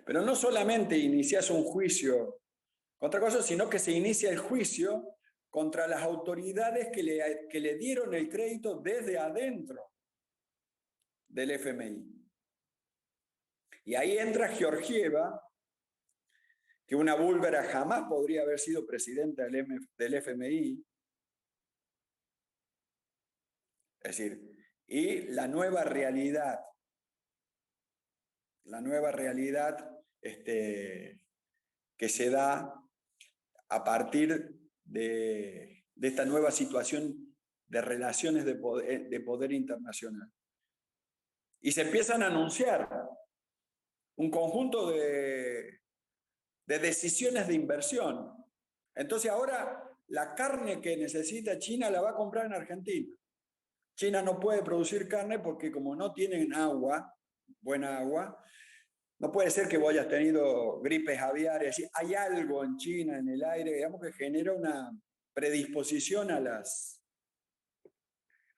Pero no solamente inicias un juicio contra cosas, sino que se inicia el juicio contra las autoridades que le dieron el crédito desde adentro del FMI. Y ahí entra Georgieva, que una búlgara jamás podría haber sido presidenta del FMI. Es decir, y la nueva realidad que se da a partir de esta nueva situación de relaciones de poder internacional. Y se empiezan a anunciar un conjunto de decisiones de inversión. Entonces ahora la carne que necesita China la va a comprar en Argentina. China no puede producir carne porque como no tienen agua, buena agua, no puede ser que vos hayas tenido gripes aviares. Hay algo en China, en el aire, digamos, que genera una predisposición a las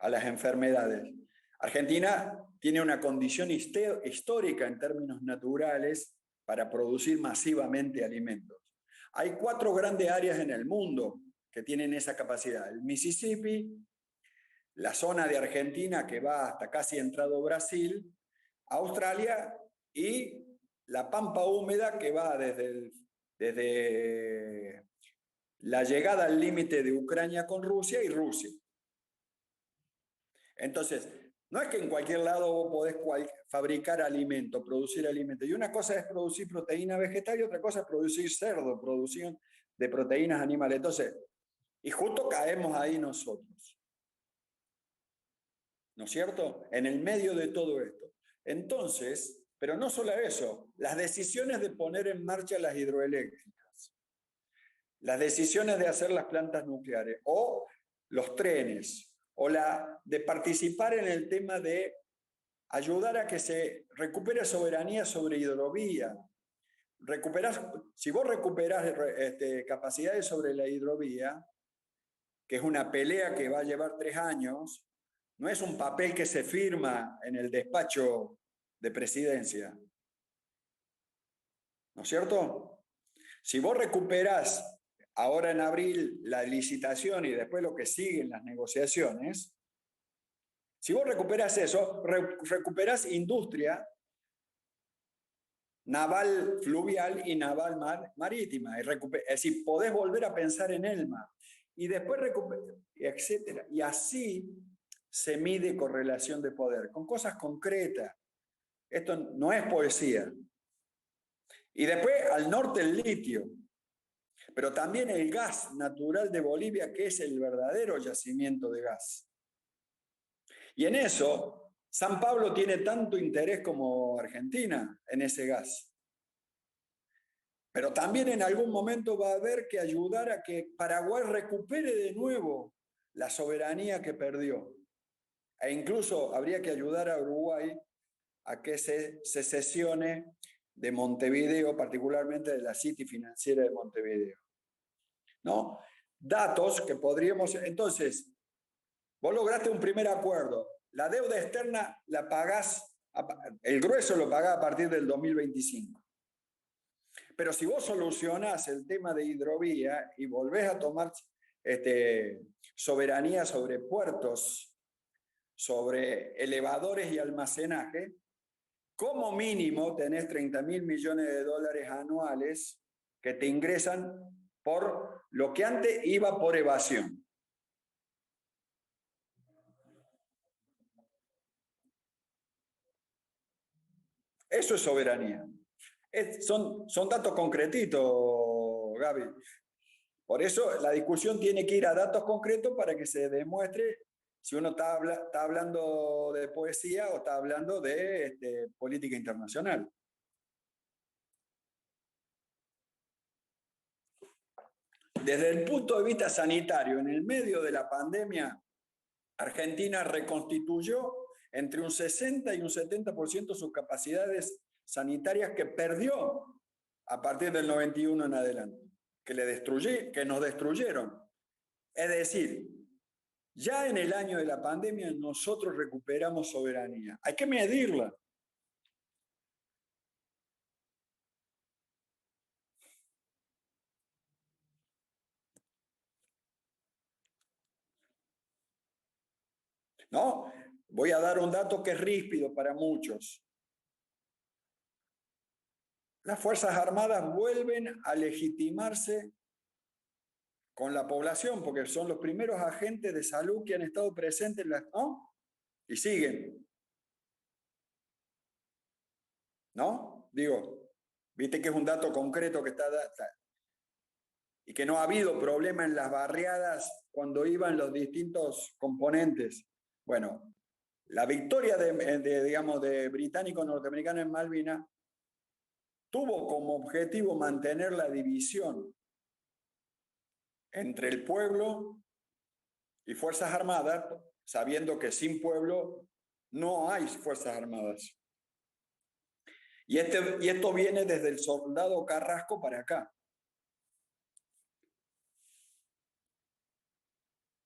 enfermedades. Argentina tiene una condición histórica en términos naturales para producir masivamente alimentos. Hay 4 grandes áreas en el mundo que tienen esa capacidad. El Mississippi, la zona de Argentina que va hasta casi entrado Brasil, Australia y la pampa húmeda que va desde la llegada al límite de Ucrania con Rusia y Rusia. Entonces, no es que en cualquier lado vos podés fabricar alimento, producir alimento. Y una cosa es producir proteína vegetal y otra cosa es producir cerdo, producción de proteínas animales. Entonces, y justo caemos ahí nosotros. ¿No es cierto? En el medio de todo esto. Entonces, pero no solo eso, las decisiones de poner en marcha las hidroeléctricas, las decisiones de hacer las plantas nucleares o los trenes, o la de participar en el tema de ayudar a que se recupere soberanía sobre hidrovía. Si vos recuperás capacidades sobre la hidrovía, que es una pelea que va a llevar 3 años, no es un papel que se firma en el despacho de presidencia. ¿No es cierto? Si vos recuperás ahora en abril la licitación y después lo que siguen las negociaciones, si vos recuperás eso, recuperás industria naval fluvial y naval marítima. Es decir, podés volver a pensar en el mar. Y después etcétera. Y así se mide correlación de poder, con cosas concretas. Esto no es poesía. Y después al norte el litio, pero también el gas natural de Bolivia, que es el verdadero yacimiento de gas. Y en eso, San Pablo tiene tanto interés como Argentina en ese gas. Pero también en algún momento va a haber que ayudar a que Paraguay recupere de nuevo la soberanía que perdió. E incluso habría que ayudar a Uruguay a que se secesione de Montevideo, particularmente de la City financiera de Montevideo. ¿No? Datos que podríamos... Entonces, vos lograste un primer acuerdo. La deuda externa la pagás, el grueso lo pagás a partir del 2025. Pero si vos solucionás el tema de hidrovía y volvés a tomar soberanía sobre puertos, sobre elevadores y almacenaje, como mínimo tenés 30.000 millones de dólares anuales que te ingresan por lo que antes iba por evasión. Eso es soberanía. Son datos concretitos, Gaby. Por eso la discusión tiene que ir a datos concretos para que se demuestre si uno está hablando de poesía o está hablando de política internacional. Desde el punto de vista sanitario, en el medio de la pandemia, Argentina reconstituyó entre un 60 y un 70% sus capacidades sanitarias que perdió a partir del 91 en adelante, que nos destruyeron. Es decir, ya en el año de la pandemia nosotros recuperamos soberanía. Hay que medirla. ¿No? Voy a dar un dato que es ríspido para muchos. Las Fuerzas Armadas vuelven a legitimarse con la población, porque son los primeros agentes de salud que han estado presentes, ¿no? Y siguen. ¿No? Digo, viste que es un dato concreto que está y que no ha habido problema en las barriadas cuando iban los distintos componentes. Bueno, la victoria de británico-norteamericano en Malvinas tuvo como objetivo mantener la división entre el pueblo y Fuerzas Armadas, sabiendo que sin pueblo no hay Fuerzas Armadas. Y esto viene desde el soldado Carrasco para acá.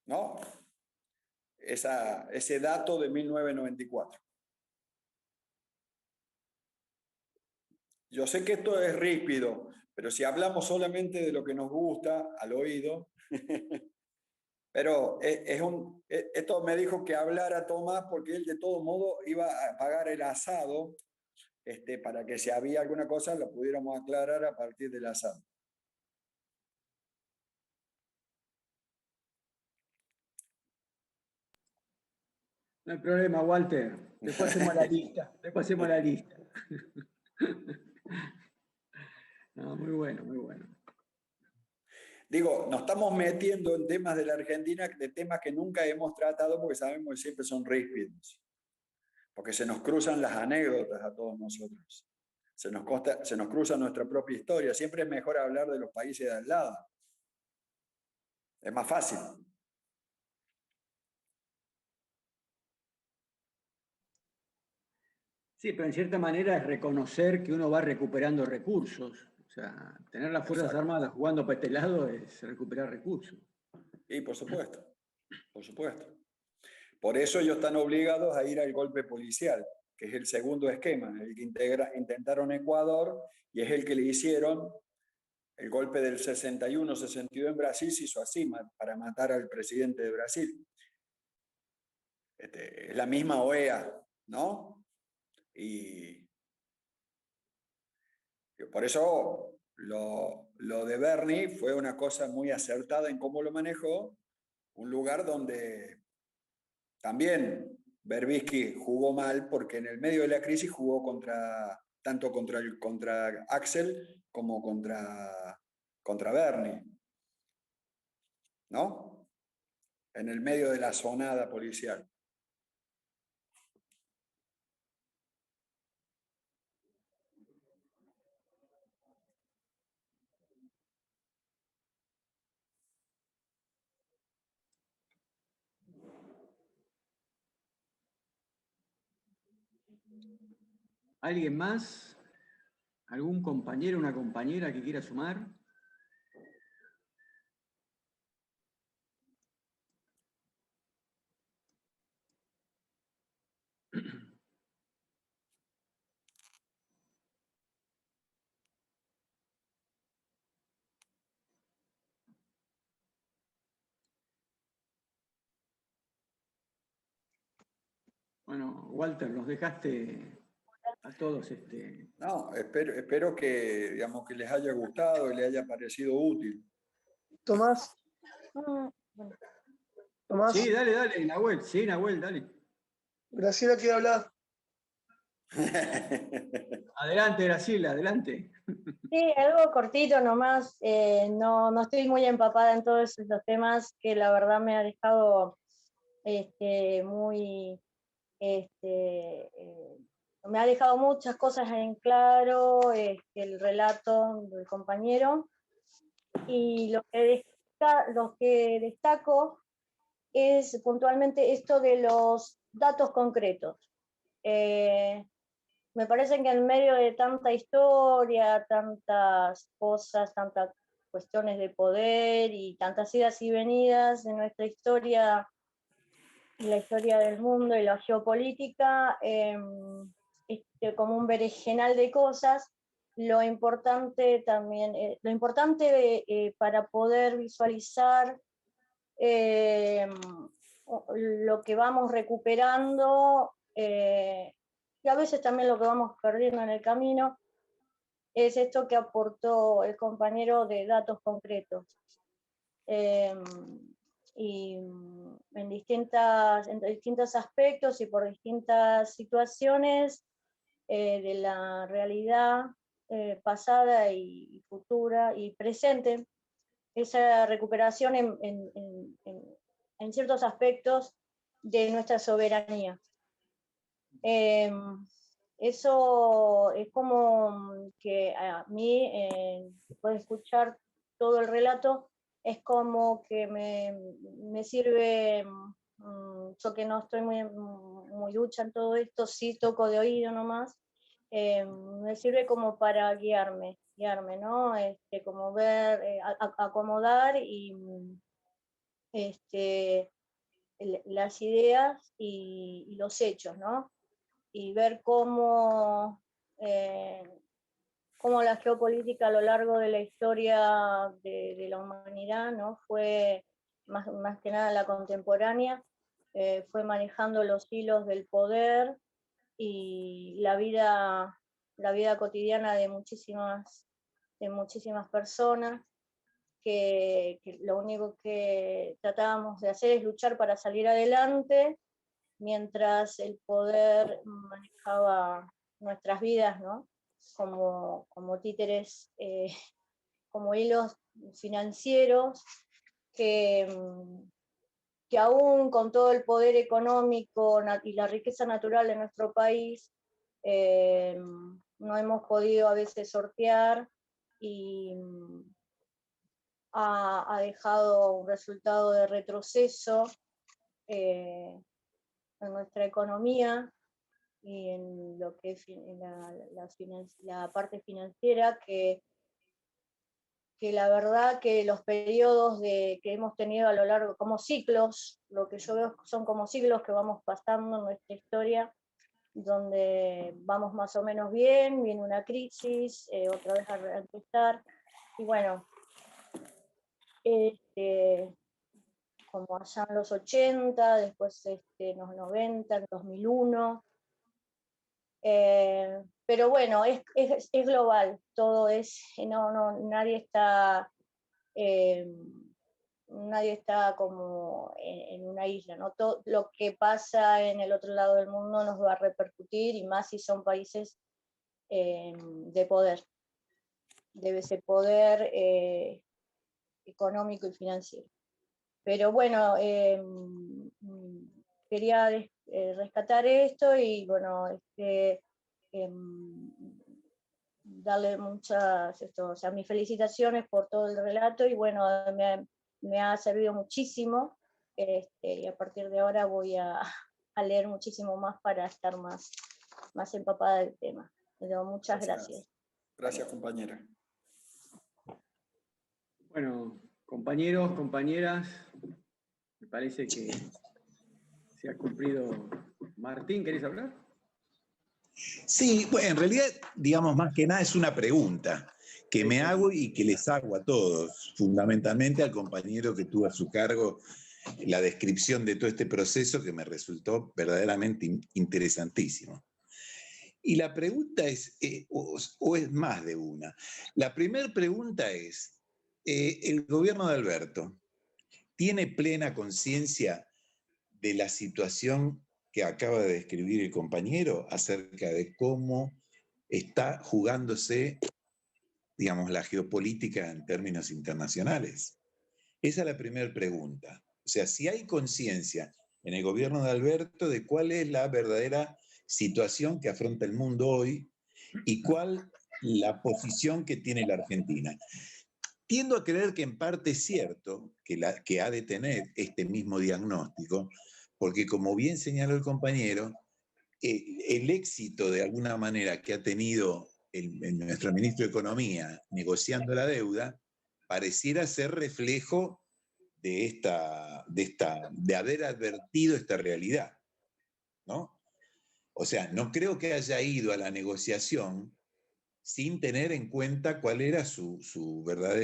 ¿No? Ese dato de 1994. Yo sé que esto es ríspido, pero si hablamos solamente de lo que nos gusta al oído, pero esto me dijo que hablara Tomás porque él de todo modo iba a pagar el asado para que si había alguna cosa lo pudiéramos aclarar a partir del asado. No hay problema, Walter. Después hacemos la lista. Después hacemos la lista. No, muy bueno, muy bueno. Digo, nos estamos metiendo en temas de la Argentina, de temas que nunca hemos tratado porque sabemos que siempre son ríspidos. Porque se nos cruzan las anécdotas a todos nosotros. Se nos cruza nuestra propia historia. Siempre es mejor hablar de los países de al lado. Es más fácil. Sí, pero en cierta manera es reconocer que uno va recuperando recursos. O sea, tener las Fuerzas Armadas jugando para este lado es recuperar recursos. Y por supuesto, por supuesto. Por eso ellos están obligados a ir al golpe policial, que es el segundo esquema, el que intentaron Ecuador y es el que le hicieron el golpe del 61-62 en Brasil se hizo así, para matar al presidente de Brasil. Es la misma OEA, ¿no? Y por eso lo de Bernie fue una cosa muy acertada en cómo lo manejó, un lugar donde también Berbisky jugó mal, porque en el medio de la crisis jugó tanto contra Axel como contra Bernie, ¿no? En el medio de la sonada policial. ¿Alguien más? ¿Algún compañero, una compañera que quiera sumar? Bueno, Walter, nos dejaste a todos No, espero que, digamos, que les haya gustado y les haya parecido útil. Tomás. Tomás. Sí, dale, Nahuel. Sí, Nahuel, dale. Graciela quiere hablar. Adelante, Graciela, adelante. Sí, algo cortito nomás. No estoy muy empapada en todos estos temas que la verdad me ha dejado muy... me ha dejado muchas cosas en claro el relato del compañero. Y lo que destaco es puntualmente esto de los datos concretos. Me parece que en medio de tanta historia, tantas cosas, tantas cuestiones de poder y tantas idas y venidas de nuestra historia, la historia del mundo y la geopolítica, como un berenjenal de cosas, lo importante también, para poder visualizar lo que vamos recuperando, y a veces también lo que vamos perdiendo en el camino, es esto que aportó el compañero de datos concretos. Y en distintos aspectos y por distintas situaciones de la realidad pasada y futura y presente, esa recuperación en ciertos aspectos de nuestra soberanía. Eso es como que a mí, después de escuchar todo el relato, es como que me sirve, yo que no estoy muy ducha en todo esto, sí toco de oído nomás, me sirve como para guiarme, ¿no? Como ver, acomodar y las ideas y los hechos, ¿no? Y ver cómo la geopolítica a lo largo de la historia de la humanidad, ¿no? Fue, más que nada la contemporánea, fue manejando los hilos del poder y la vida cotidiana de muchísimas personas, que lo único que tratábamos de hacer es luchar para salir adelante, mientras el poder manejaba nuestras vidas, ¿no? Como títeres, como hilos financieros, que aún con todo el poder económico y la riqueza natural de nuestro país, no hemos podido a veces sortear, y ha dejado un resultado de retroceso en nuestra economía y en lo que es la parte financiera, que la verdad que los periodos que hemos tenido a lo largo, como ciclos, lo que yo veo son como ciclos que vamos pasando en nuestra historia, donde vamos más o menos bien, viene una crisis, otra vez a empezar, bueno, como allá en los 80, después en los 90, en 2001. Pero bueno, es global, todo es, nadie está como en una isla, ¿no? Todo lo que pasa en el otro lado del mundo nos va a repercutir, y más si son países de poder, debe ser poder económico y financiero. Pero bueno, quería rescatar esto y bueno, darle mis felicitaciones por todo el relato, y bueno, me ha servido muchísimo, y a partir de ahora voy a leer muchísimo más para estar más empapada del tema. Pero muchas gracias. Gracias, compañera. Bueno, compañeros, compañeras, me parece que se ha cumplido. Martín, ¿querés hablar? Sí, bueno, en realidad, digamos, más que nada es una pregunta que me hago y que les hago a todos, fundamentalmente al compañero que tuvo a su cargo la descripción de todo este proceso que me resultó verdaderamente interesantísimo. Y la pregunta es, o es más de una. La primera pregunta es, ¿el gobierno de Alberto tiene plena conciencia de la situación que acaba de describir el compañero acerca de cómo está jugándose, digamos, la geopolítica en términos internacionales? Esa es la primera pregunta. O sea, si hay conciencia en el gobierno de Alberto de cuál es la verdadera situación que afronta el mundo hoy y cuál la posición que tiene la Argentina. Tiendo a creer que en parte es cierto que ha de tener este mismo diagnóstico, porque como bien señaló el compañero, el éxito de alguna manera que ha tenido nuestro ministro de Economía negociando la deuda pareciera ser reflejo de haber advertido esta realidad, ¿no? O sea, no creo que haya ido a la negociación sin tener en cuenta cuál era su verdadera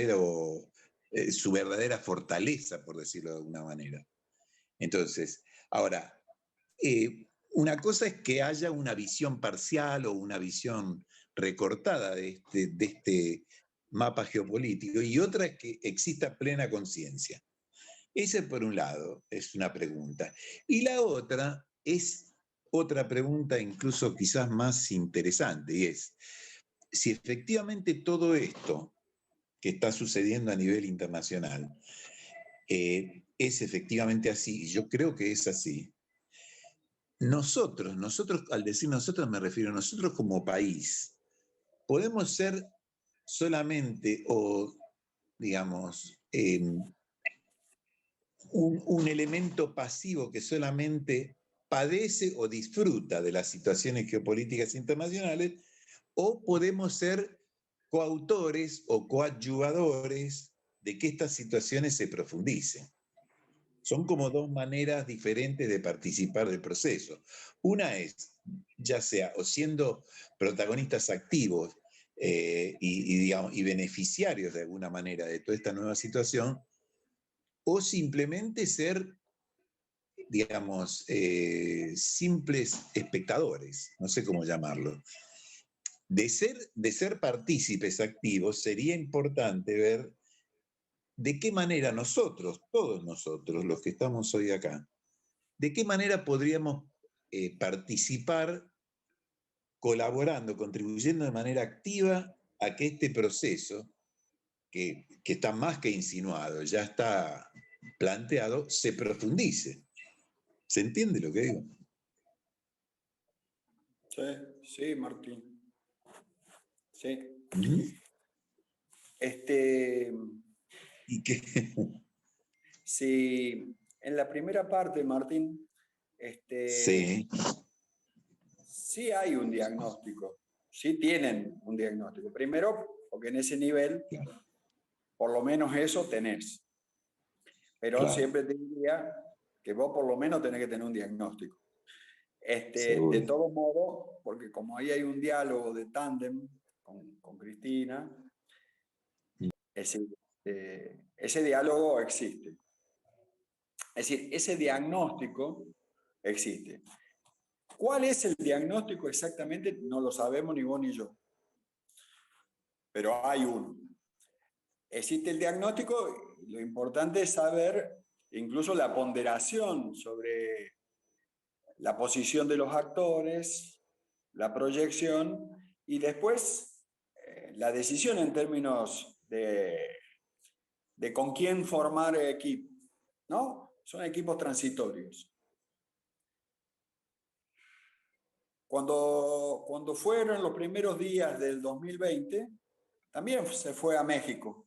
fortaleza, por decirlo de alguna manera. Entonces, ahora, una cosa es que haya una visión parcial o una visión recortada de este mapa geopolítico, y otra es que exista plena conciencia. Ese por un lado es una pregunta. Y la otra es otra pregunta incluso quizás más interesante, y es si efectivamente todo esto que está sucediendo a nivel internacional es efectivamente así, y yo creo que es así. Nosotros, al decir nosotros me refiero a nosotros como país, podemos ser solamente, o digamos, un elemento pasivo que solamente padece o disfruta de las situaciones geopolíticas internacionales, o podemos ser coautores o coadyuvadores de que estas situaciones se profundicen. Son como dos maneras diferentes de participar del proceso. Una es, ya sea o siendo protagonistas activos y beneficiarios de alguna manera de toda esta nueva situación, o simplemente ser, digamos, simples espectadores, no sé cómo llamarlo. De ser partícipes activos, sería importante ver de qué manera nosotros, todos nosotros, los que estamos hoy acá, de qué manera podríamos participar colaborando, contribuyendo de manera activa a que este proceso, que está más que insinuado, ya está planteado, se profundice. ¿Se entiende lo que digo? Sí, Martín. Sí. ¿Y qué? Sí, en la primera parte, Martín, Sí. sí hay un diagnóstico, sí tienen un diagnóstico. Primero, porque en ese nivel, por lo menos eso tenés. Pero Claro. siempre te diría que vos por lo menos tenés que tener un diagnóstico. De todos modos, porque como ahí hay un diálogo de tándem con Cristina, Es decir, ese diálogo existe. Es decir, ese diagnóstico existe. ¿Cuál es el diagnóstico exactamente? No lo sabemos ni vos ni yo. Pero hay uno. Existe el diagnóstico, lo importante es saber incluso la ponderación sobre la posición de los actores, la proyección y después la decisión en términos de con quién formar equipo, ¿no? Son equipos transitorios. Cuando fueron los primeros días del 2020, también se fue a México.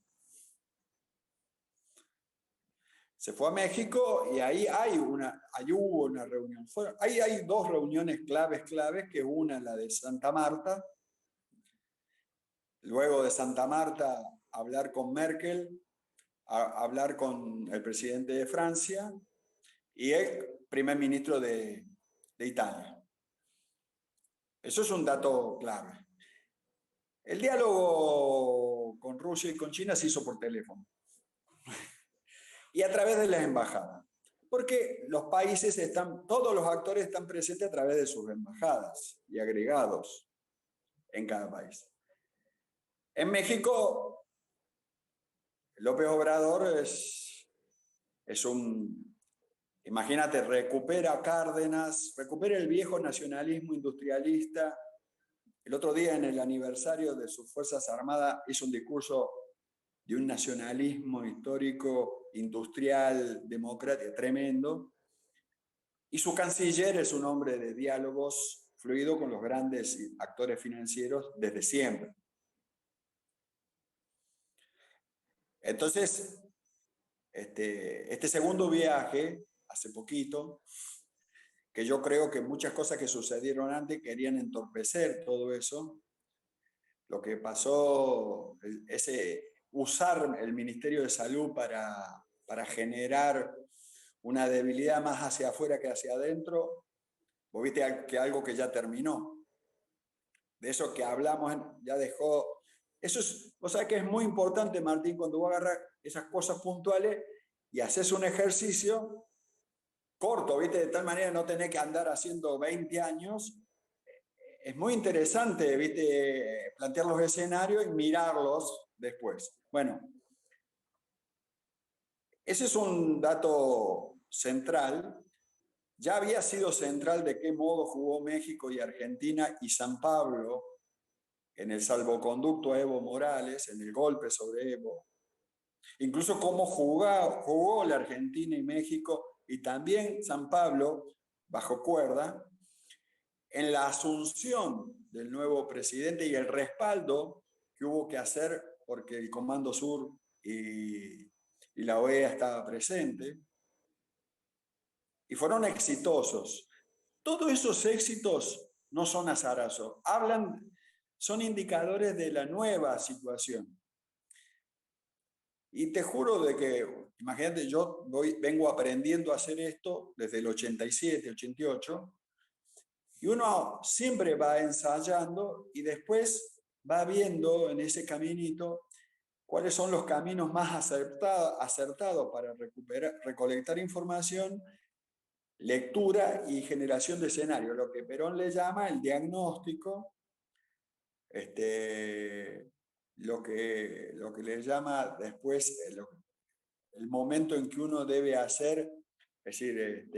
Se fue a México y ahí hubo una reunión. Ahí hay dos reuniones claves, que una la de Santa Marta. Luego de Santa Marta, hablar con Merkel, hablar con el presidente de Francia y el primer ministro de Italia. Eso es un dato clave. El diálogo con Rusia y con China se hizo por teléfono y a través de las embajadas, porque los países todos los actores están presentes a través de sus embajadas y agregados en cada país. En México, López Obrador es un, imagínate, recupera Cárdenas, recupera el viejo nacionalismo industrialista. El otro día, en el aniversario de sus Fuerzas Armadas, hizo un discurso de un nacionalismo histórico, industrial, democrático, tremendo. Y su canciller es un hombre de diálogos fluido con los grandes actores financieros desde siempre. Entonces, este segundo viaje, hace poquito, que yo creo que muchas cosas que sucedieron antes querían entorpecer todo eso. Lo que pasó, usar el Ministerio de Salud para generar una debilidad más hacia afuera que hacia adentro, vos viste que algo que ya terminó. De eso que hablamos, ya dejó. Eso es, vos sabés que es muy importante, Martín, cuando vos agarras esas cosas puntuales y haces un ejercicio corto, ¿viste? De tal manera no tenés que andar haciendo 20 años. Es muy interesante, ¿viste? Plantear los escenarios y mirarlos después. Bueno, ese es un dato central. Ya había sido central de qué modo jugó México y Argentina y San Pablo en el salvoconducto a Evo Morales, en el golpe sobre Evo. Incluso cómo jugó la Argentina y México y también San Pablo, bajo cuerda, en la asunción del nuevo presidente y el respaldo que hubo que hacer porque el Comando Sur y la OEA estaba presente. Y fueron exitosos. Todos esos éxitos no son azarosos, son indicadores de la nueva situación. Y te juro de que, imagínate, yo vengo aprendiendo a hacer esto desde el 87, 88, y uno siempre va ensayando y después va viendo en ese caminito cuáles son los caminos más acertados para recolectar información, lectura y generación de escenario, lo que Perón le llama el diagnóstico, lo que le llama después el momento en que uno debe hacer, es decir,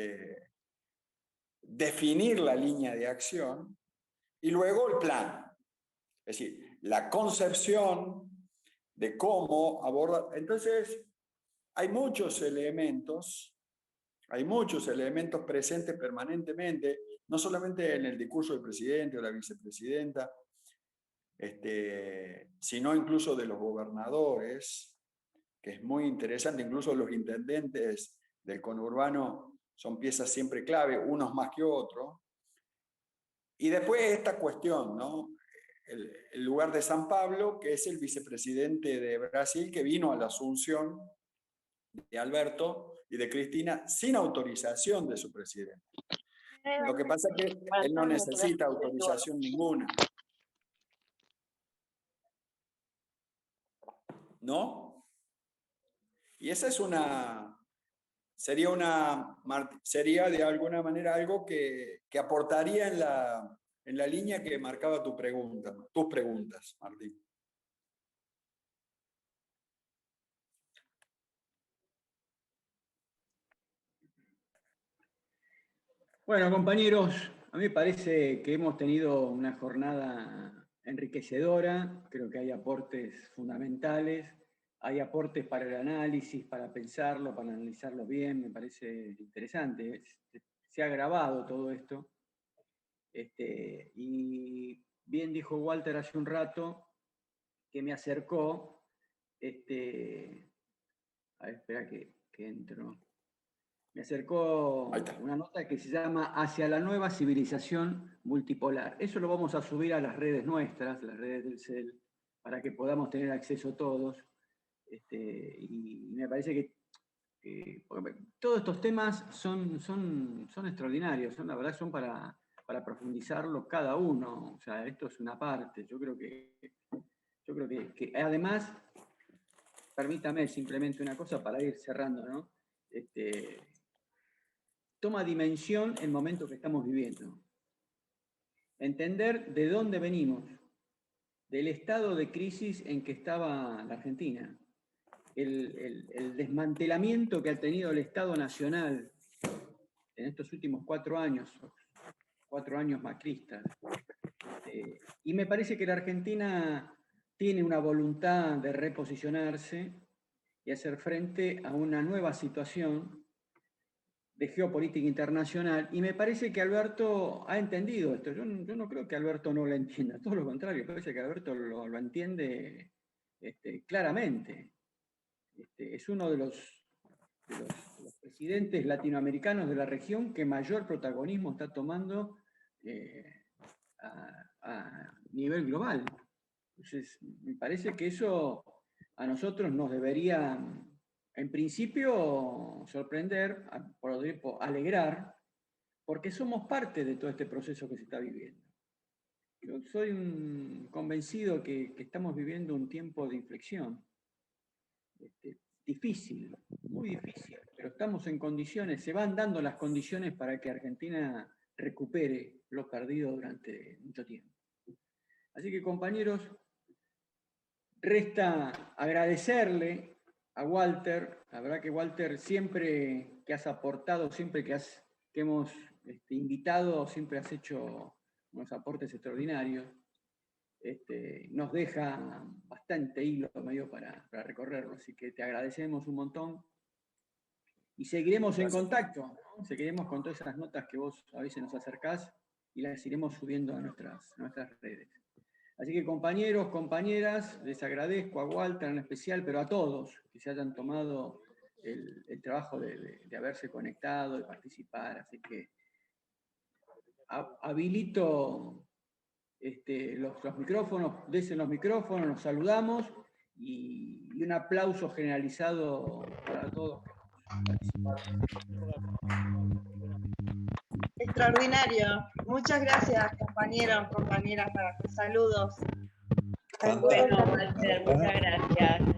definir la línea de acción y luego el plan, es decir, la concepción de cómo abordar. Entonces, hay muchos elementos presentes permanentemente, no solamente en el discurso del presidente o la vicepresidenta, sino incluso de los gobernadores, que es muy interesante, incluso los intendentes del conurbano son piezas siempre clave, unos más que otros. Y después esta cuestión, ¿no? El lugar de San Pablo, que es el vicepresidente de Brasil, que vino a la asunción de Alberto y de Cristina sin autorización de su presidente. Lo que pasa es que él no necesita autorización ninguna. ¿No? Y esa es sería de alguna manera algo que aportaría en la línea que marcaba tus preguntas, Martín. Bueno, compañeros, a mí me parece que hemos tenido una jornada enriquecedora, creo que hay aportes fundamentales, hay aportes para el análisis, para pensarlo, para analizarlo bien, me parece interesante. Se ha grabado todo esto. Y bien dijo Walter hace un rato que me acercó, a ver, espera que entro. Me acercó una nota que se llama Hacia la nueva civilización multipolar. Eso lo vamos a subir a las redes nuestras, las redes del CEL, para que podamos tener acceso todos. Y me parece que todos estos temas son extraordinarios, la verdad son para profundizarlos cada uno. O sea, esto es una parte. Yo creo que además, permítame simplemente una cosa para ir cerrando, ¿no? Toma dimensión el momento que estamos viviendo. Entender de dónde venimos, del estado de crisis en que estaba la Argentina, el desmantelamiento que ha tenido el Estado Nacional en estos últimos 4 años macristas. Y me parece que la Argentina tiene una voluntad de reposicionarse y hacer frente a una nueva situación de geopolítica internacional, y me parece que Alberto ha entendido esto. Yo no creo que Alberto no lo entienda, todo lo contrario, me parece que Alberto lo entiende claramente. Es uno de los presidentes latinoamericanos de la región que mayor protagonismo está tomando a nivel global. Entonces, me parece que eso a nosotros nos debería, en principio, sorprender, alegrar, porque somos parte de todo este proceso que se está viviendo. Yo soy un convencido que estamos viviendo un tiempo de inflexión. Difícil, muy difícil, pero estamos en condiciones, se van dando las condiciones para que Argentina recupere lo perdido durante mucho tiempo. Así que, compañeros, resta agradecerle a Walter. La verdad que Walter, siempre que has aportado, siempre que hemos invitado, siempre has hecho unos aportes extraordinarios. Nos deja bastante hilo medio para recorrerlo, así que te agradecemos un montón y seguiremos en contacto, ¿no? Seguiremos con todas esas notas que vos a veces nos acercás y las iremos subiendo a nuestras redes. Así que, compañeros, compañeras, les agradezco a Walter en especial, pero a todos que se hayan tomado el trabajo de haberse conectado, de participar, así que habilito los micrófonos, desen los micrófonos, nos saludamos y un aplauso generalizado para todos. Extraordinario. Muchas gracias, compañeros, compañeras. Saludos. Bueno, Walter, muchas gracias.